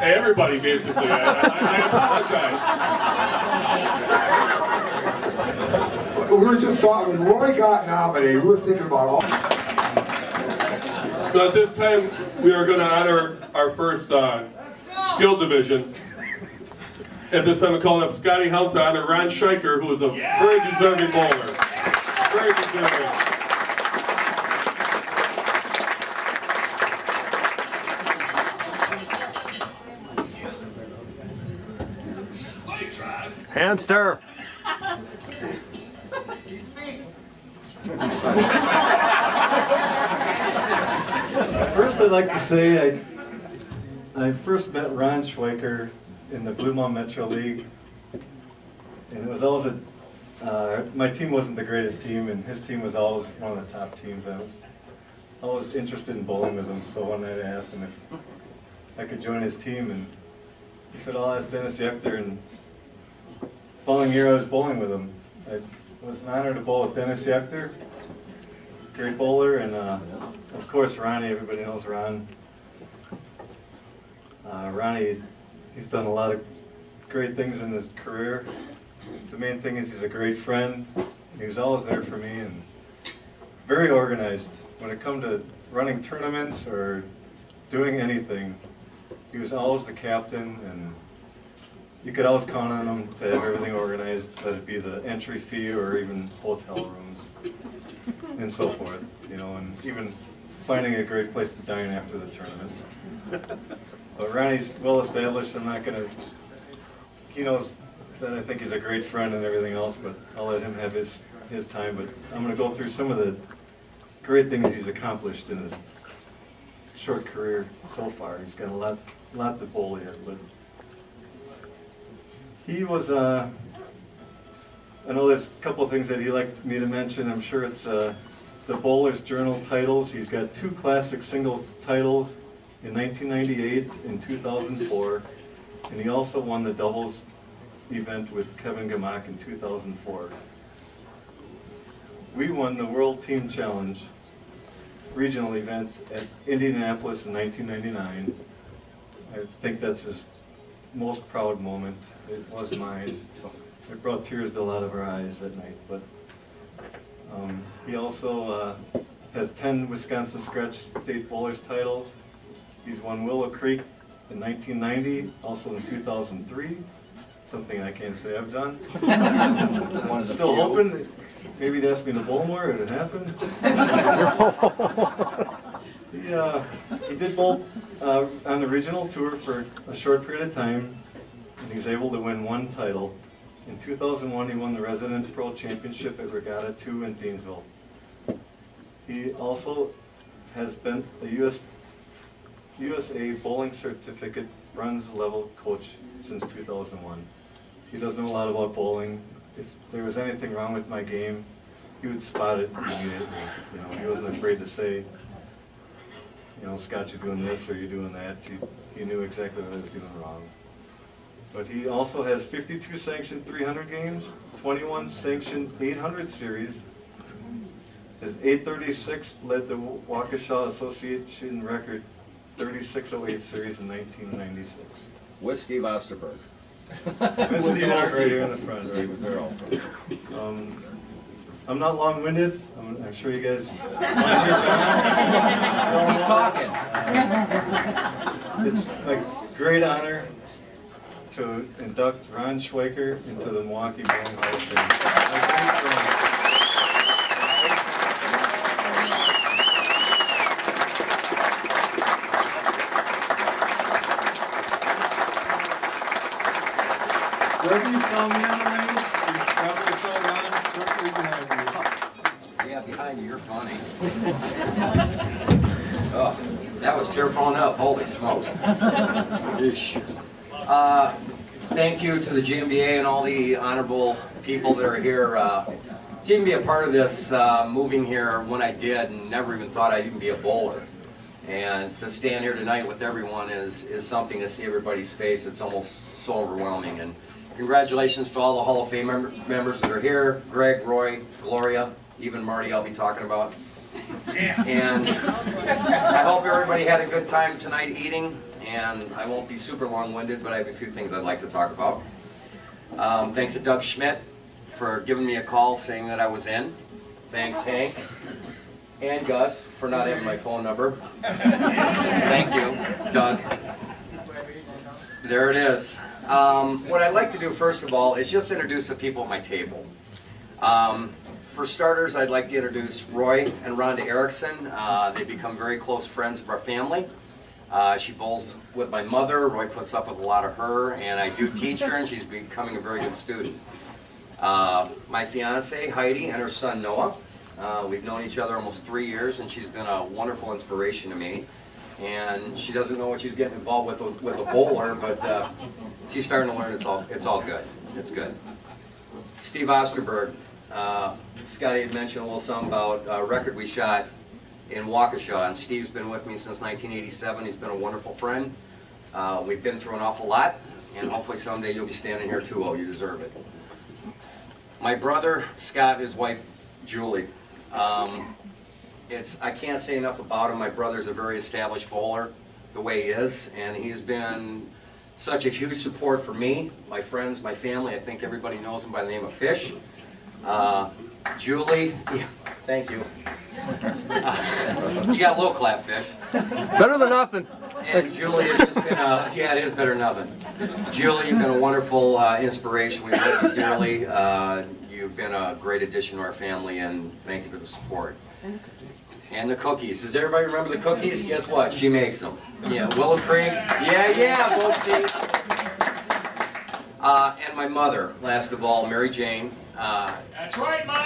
Everybody, basically. I apologize. We were just talking, when Roy got nominated, we were thinking about all. So at this time, we are going to honor our first skill division. At this time, I'm calling up Scotty Helm to honor Ron Scheiker, who is a very deserving bowler. Very deserving. Hamster. First, I'd like to say I first met Ron Schweiker in the Blue Mountain Metro League, and it was always my team wasn't the greatest team, and his team was always one of the top teams. I was always interested in bowling with him, so one night I asked him if I could join his team, and he said, I'll ask Dennis Yechter, and the following year I was bowling with him. It was an honor to bowl with Dennis Yechter, great bowler, and of course Ronnie, everybody knows Ron. Ronnie, he's done a lot of great things in his career. The main thing is he's a great friend. He was always there for me and very organized. When it come to running tournaments or doing anything, he was always the captain, and you could always count on him to have everything organized, whether it be the entry fee or even hotel rooms and so forth, you know, and even finding a great place to dine after the tournament. But Ronnie's well established. I'm not gonna, he knows that I think he's a great friend and everything else, but I'll let him have his time. But I'm gonna go through some of the great things he's accomplished in his short career so far. He's got a lot to bowl yet, but he was, I know there's a couple of things that he'd like me to mention. I'm sure it's the Bowler's Journal titles. He's got 2 classic single titles in 1998 and 2004, and he also won the doubles event with Kevin Gamak in 2004. We won the World Team Challenge regional event at Indianapolis in 1999. I think that's his most proud moment. It was mine. It brought tears to a lot of our eyes that night. But he also has 10 Wisconsin Scratch State Bowlers titles. He's won Willow Creek in 1990, also in 2003. Something I can't say I've done. I'm still hoping. Maybe he'd ask me to bowl more, it would happen. He did bowl on the regional tour for a short period of time, and he was able to win 1 title. In 2001, he won the Resident Pro Championship at Regatta 2 in Thiensville. He also has been a USA Bowling Certificate Bronze Level Coach since 2001. He does know a lot about bowling. If there was anything wrong with my game, he would spot it immediately. You know, he wasn't afraid to say, you know, Scott, you're doing this or you're doing that. He knew exactly what I was doing wrong. But he also has 52 sanctioned 300 games, 21 sanctioned 800 series. His 836 led the Waukesha Association record 3608 series in 1996. With Steve Osterberg. With Steve right here in the front. Steve was there also. I'm not long-winded. I'm sure you guys Keep talking. It's a great honor to induct Ron Schweiker into the Milwaukee Bowling Hall of Fame. Wherever you saw me on the range, you probably saw Ron certainly behind you. Yeah, behind you, you're funny. Oh, that was tearful enough, holy smokes. Thank you to the GMBA and all the honorable people that are here. To be a part of this, moving here when I did, and never even thought I'd even be a bowler. And to stand here tonight with everyone is something to see everybody's face. It's almost so overwhelming. And congratulations to all the Hall of Fame members that are here. Greg, Roy, Gloria, even Marty I'll be talking about. And I hope everybody had a good time tonight eating. And I won't be super long-winded, but I have a few things I'd like to talk about. Thanks to Doug Schmidt for giving me a call saying that I was in. Thanks, Hank. And Gus for not having my phone number. Thank you, Doug. There it is. What I'd like to do first of all is just introduce the people at my table. For starters, I'd like to introduce Roy and Rhonda Erickson. They've become very close friends of our family. She bowls with my mother. Roy puts up with a lot of her, and I do teach her, and she's becoming a very good student. My fiance, Heidi, and her son, Noah. We've known each other almost 3 years, and she's been a wonderful inspiration to me. And she doesn't know what she's getting involved with a bowler, but she's starting to learn. It's all good. It's good. Steve Osterberg. Scotty had mentioned a little something about a record we shot in Waukesha, and Steve's been with me since 1987. He's been a wonderful friend. We've been through an awful lot, and hopefully someday you'll be standing here too. Oh, you deserve it. My brother, Scott, and his wife, Julie. I can't say enough about him. My brother's a very established bowler, the way he is, and he's been such a huge support for me, my friends, my family. I think everybody knows him by the name of Fish. Julie, yeah, thank you. You got a little clap, Fish. Better than nothing. And Julie has just been yeah, it is better than nothing. Julie, you've been a wonderful inspiration. We love you dearly. You've been a great addition to our family, and thank you for the support. And the cookies. Does everybody remember the cookies? Guess what? She makes them. Yeah, Willow Creek. Yeah, Boopsie. And my mother, last of all, Mary Jane. That's right, Mom!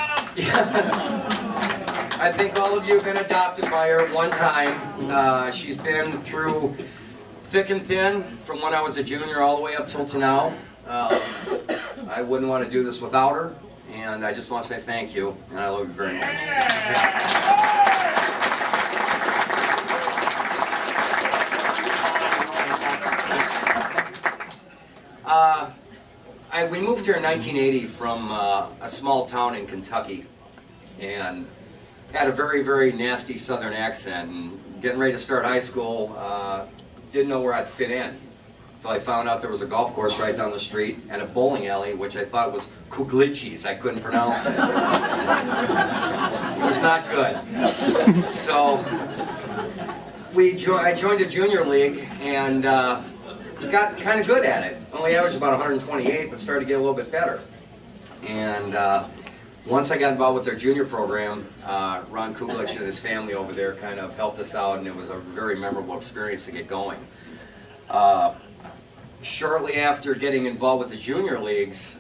I think all of you have been adopted by her at one time. She's been through thick and thin from when I was a junior all the way up till to now. I wouldn't want to do this without her, and I just want to say thank you, and I love you very much. We moved here in 1980 from a small town in Kentucky, and had a very, very nasty southern accent, and getting ready to start high school, didn't know where I'd fit in. So I found out there was a golf course right down the street and a bowling alley, which I thought was Kuglichis. I couldn't pronounce it. It was not good. So I joined a junior league and got kind of good at it. Only averaged about 128, but started to get a little bit better. And once I got involved with their junior program, Ron Kuglich and his family over there kind of helped us out, and it was a very memorable experience to get going. Shortly after getting involved with the junior leagues,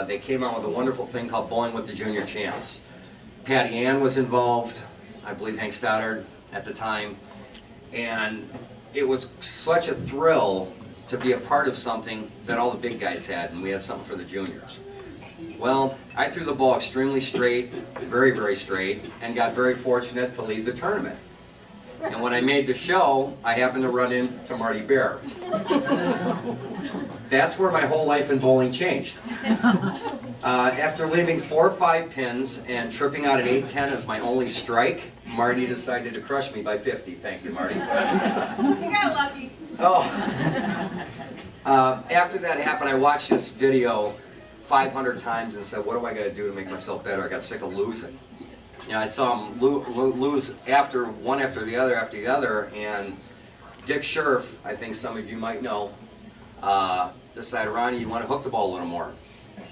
they came out with a wonderful thing called Bowling with the Junior Champs. Patty Ann was involved, I believe Hank Stoddard at the time, and it was such a thrill to be a part of something that all the big guys had, and we had something for the juniors. Well, I threw the ball extremely straight, very, very straight, and got very fortunate to lead the tournament. And when I made the show, I happened to run into Marty Bear. That's where my whole life in bowling changed. After leaving 4 or 5 pins and tripping out at 8-10 as my only strike, Marty decided to crush me by 50. Thank you, Marty. You got lucky. Oh. After that happened, I watched this video 500 times and said, what do I got to do to make myself better? I got sick of losing. You know, I saw him lose one after the other, and Dick Scherf, I think some of you might know, decided, Ronnie, you want to hook the ball a little more.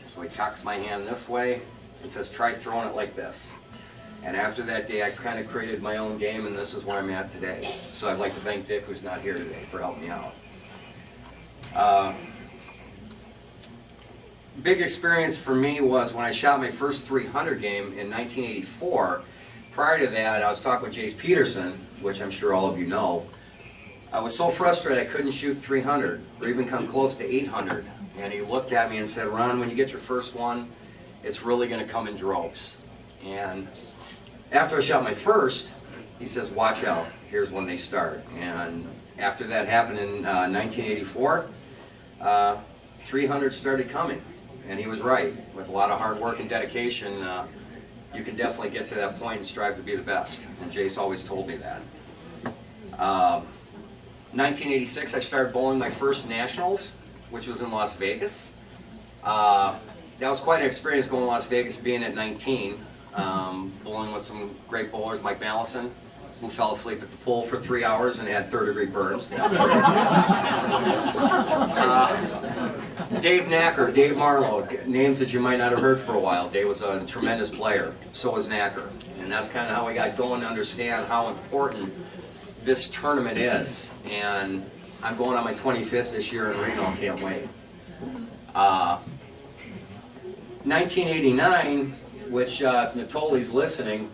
So he cocks my hand this way and says, try throwing it like this. And after that day, I kind of created my own game, and this is where I'm at today. So I'd like to thank Dick, who's not here today, for helping me out. Big experience for me was when I shot my first 300 game in 1984. Prior to that, I was talking with Jace Peterson, which I'm sure all of you know. I was so frustrated I couldn't shoot 300 or even come close to 800. And he looked at me and said, Ron, when you get your first one, it's really going to come in droves. And after I shot my first, he says, watch out, here's when they start. And after that happened in 1984, 300 started coming. And he was right. With a lot of hard work and dedication, you can definitely get to that point and strive to be the best. And Jace always told me that. 1986, I started bowling my first nationals, which was in Las Vegas. That was quite an experience going to Las Vegas, being at 19, bowling with some great bowlers, Mike Mallison, who fell asleep at the pool for 3 hours and had third-degree burns. Dave Knacker, Dave Marlowe, names that you might not have heard for a while. Dave was a tremendous player, so was Knacker. And that's kind of how we got going to understand how important this tournament is. And I'm going on my 25th this year in Reno, can't wait. 1989, which if Natoli's listening,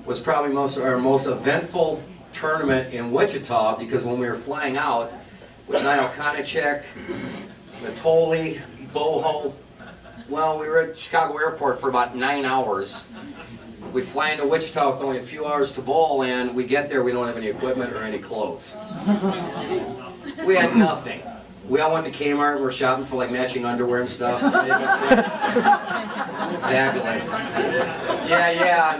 was probably our most eventful tournament in Wichita, because when we were flying out with Niall Konachek, Natoli, Boho, well, we were at Chicago Airport for about 9 hours. We fly into Wichita with only a few hours to bowl, and we get there, we don't have any equipment or any clothes. We had nothing. We all went to Kmart. We're shopping for like matching underwear and stuff. It was good. Fabulous. Yeah.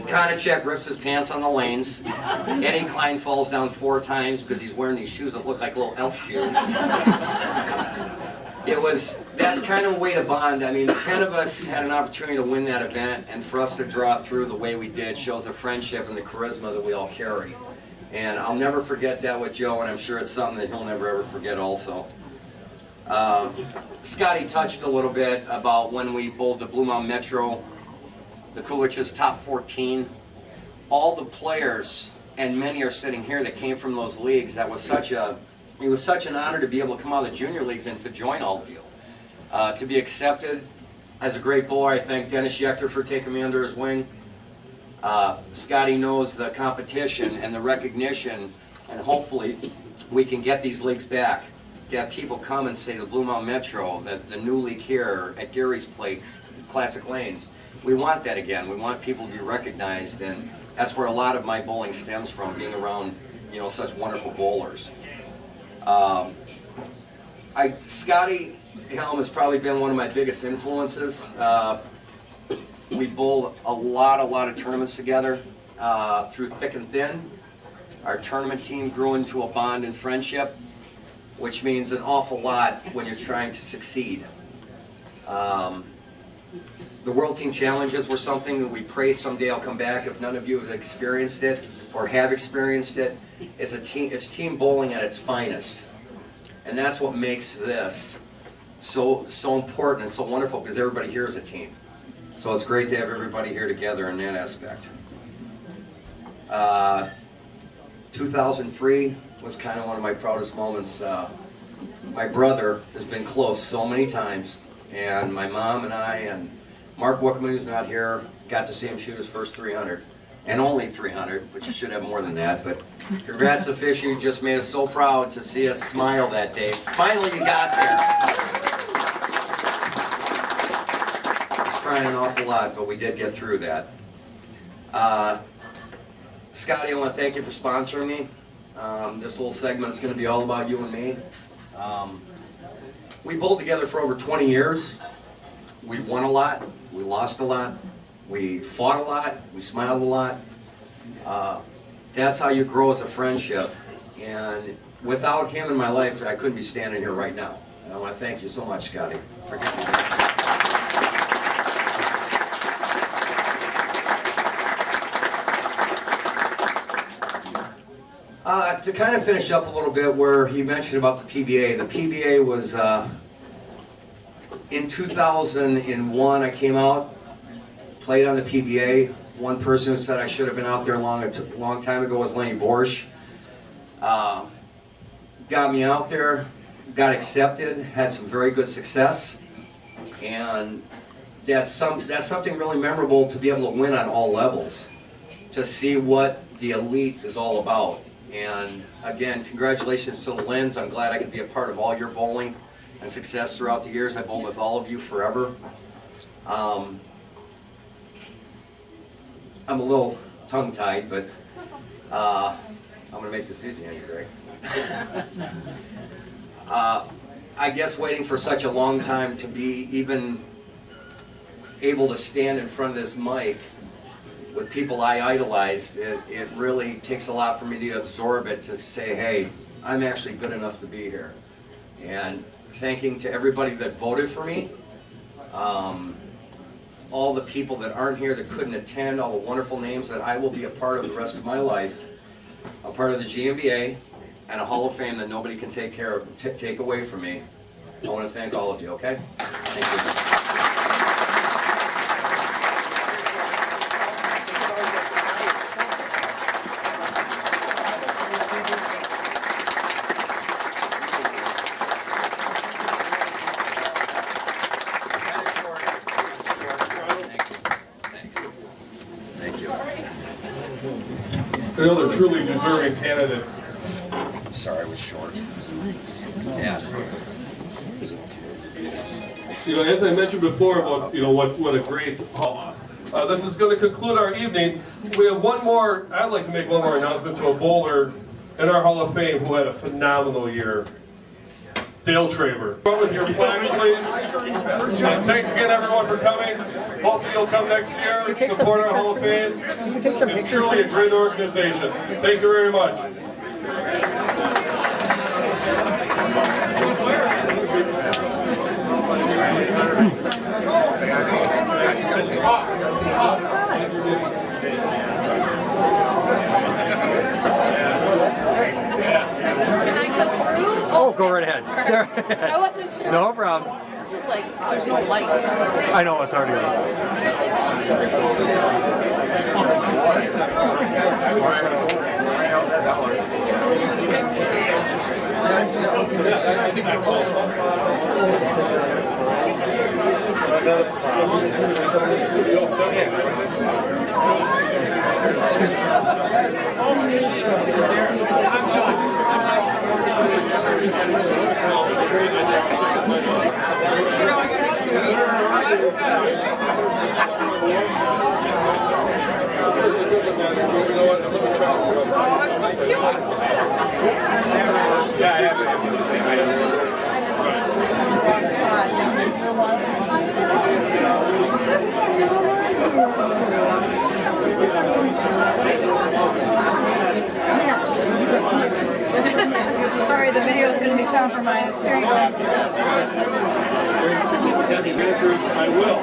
Konachek rips his pants on the lanes. Eddie Klein falls down 4 times because he's wearing these shoes that look like little elf shoes. That's kind of a way to bond. I mean, 10 of us had an opportunity to win that event, and for us to draw through the way we did shows the friendship and the charisma that we all carry. And I'll never forget that with Joe, and I'm sure it's something that he'll never ever forget also. Scotty touched a little bit about when we bowled the Blue Mountain Metro, the Coolich's top 14. All the players, and many are sitting here, that came from those leagues. It was such an honor to be able to come out of the junior leagues and to join all of you. To be accepted as a great bowler, I thank Dennis Yechter for taking me under his wing. Scotty knows the competition and the recognition, and hopefully we can get these leagues back. To have people come and say the Blue Mountain Metro, the new league here at Gary's Place, Classic Lanes, we want that again. We want people to be recognized, and that's where a lot of my bowling stems from, being around, such wonderful bowlers. Scotty Helm has probably been one of my biggest influences. We bowled a lot of tournaments together through thick and thin. Our tournament team grew into a bond and friendship, which means an awful lot when you're trying to succeed. The World Team Challenges were something that we pray someday I'll come back. If none of you have experienced it or have experienced it, it's team bowling at its finest. And that's what makes this so important and so wonderful, because everybody here is a team. So it's great to have everybody here together in that aspect. 2003 was kind of one of my proudest moments. My brother has been close so many times, and my mom and I and Mark Wickman, who's not here, got to see him shoot his first 300, and only 300, but you should have more than that. But congrats to Fish, you just made us so proud to see us smile that day. Finally you got there. Crying an awful lot, but we did get through that. Scotty, I want to thank you for sponsoring me. This little segment is going to be all about you and me. We bowled together for over 20 years. We won a lot, we lost a lot, we fought a lot, we smiled a lot. That's how you grow as a friendship. And without him in my life, I couldn't be standing here right now. And I want to thank you so much, Scotty, for getting me there. To kind of finish up a little bit where he mentioned about the PBA. The PBA was, in 2001 I came out, played on the PBA. One person who said I should have been out there a long time ago was Lenny Borsch. Got me out there, got accepted, had some very good success, and that's something really memorable, to be able to win on all levels, to see what the elite is all about. And again, congratulations to the Lins. I'm glad I could be a part of all your bowling and success throughout the years. I bowled with all of you forever. I'm a little tongue-tied, but I'm going to make this easy on you, Greg. I guess waiting for such a long time to be even able to stand in front of this mic with people I idolized, it really takes a lot for me to absorb it, to say, hey, I'm actually good enough to be here. And thanking to everybody that voted for me, all the people that aren't here that couldn't attend, all the wonderful names that I will be a part of the rest of my life, a part of the GMBA, and a Hall of Fame that nobody can take away from me. I want to thank all of you, okay? Thank you. Another truly deserving candidate. Sorry, I was short. Yeah. As I mentioned before about what a great this is going to conclude our evening. We have one more. I'd like to make one more announcement to a bowler in our Hall of Fame who had a phenomenal year. Dale Traver. Come with your flags, please. And thanks again, everyone, for coming. Hopefully you'll come next year, support our Hall of Fame. It's truly a great organization. Thank you very much. Can I come through? Oh, go right ahead. I wasn't sure. No problem. This is like, there's no lights. I know it's already on. Sorry, the video is going to be compromised. Here you go. The answer is I will.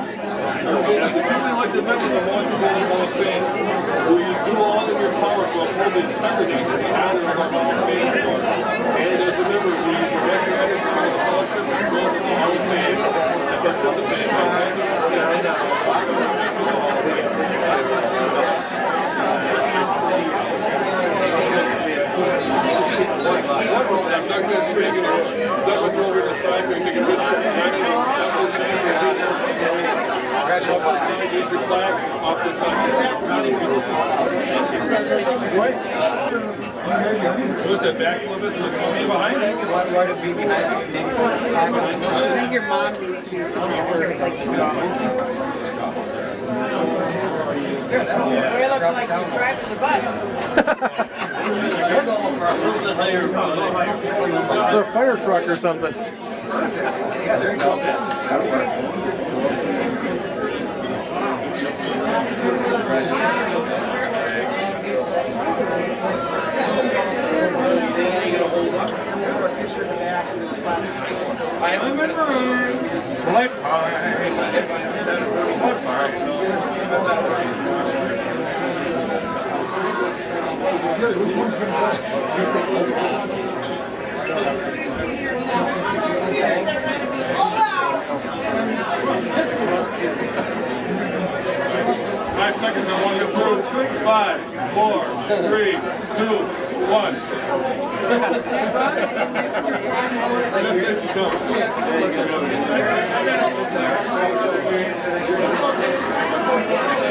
As a duly elected member of the Washington Hall of Fame, will you do all in your power to uphold the integrity and the honor of our Hall of Fame? And as a member, will you direct your energy to the fellowship and growth of the Hall of Fame and participate in the making of the Hall of Fame? I'm not going to be making that was over to the side so you can take a picture. Get your flag off to the side. Put that back a little bit so it's going to be behind it. Why to be behind it? I think your mom needs to be somewhere like It looks like he's driving the bus. Or a fire truck or something. Yeah, there you go. That'll work. Island Maroon. Slip Which one's going to 5 seconds on one to through. 5, 4, 3, 2, 1. Just come.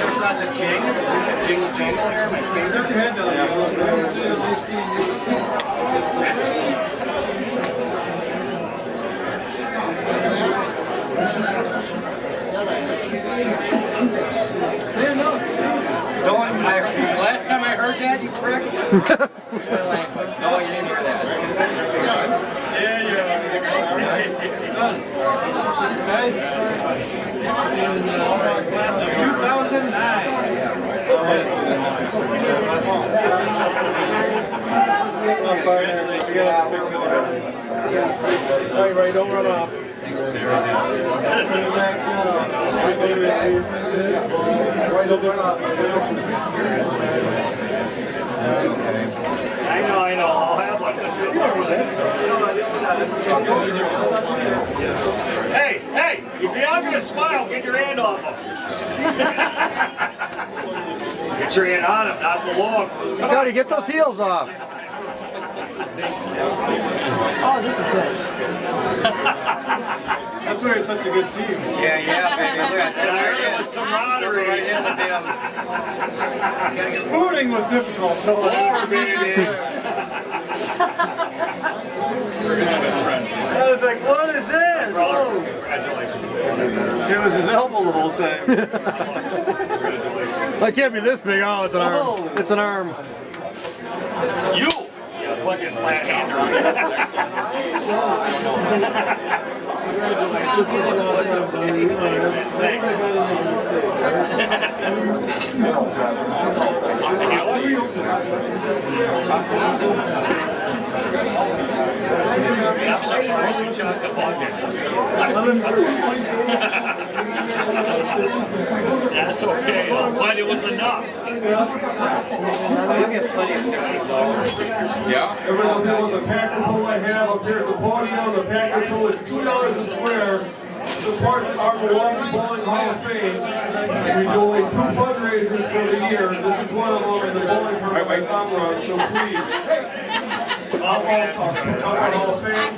It's not the jingle here, my favorite. Last time I heard that, you prick. No, you didn't hear that. Guys, in the class of 2009. All right, Ray, don't run off. I know. I'll have one. Hey, if you're not gonna smile, get your hand off him. Get your hand on him, not below him. You gotta get those heels off. Oh, this is good. That's why you're such a good team. Yeah, baby. Look at that. I heard it was camaraderie. Right in the damn. Spooning was difficult. Or, baby. I was like, what is that? Oh. Congratulations. It was his elbow the whole time. It can't be this big. Oh, it's an arm. It's an arm. You fucking flat-hander. That's okay. I'm glad it was enough. I'll get plenty of pictures of. Yeah. Everyone know what the Packer pool I have up here at the podium. The Packer pool is $2 a square. Supports our Milwaukee Bowling Hall of Fame. And we do only 2 fundraisers for the year. This is one of them in the bowling tournament I'm run, so please. Hall of Fame.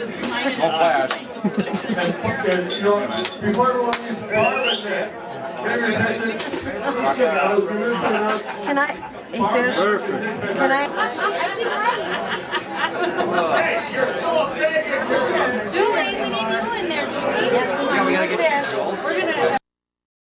No flash. And you know, before everyone gets involved in that, pay your attention. Can I, if there's, can I? Julie, we need you in there, Julie.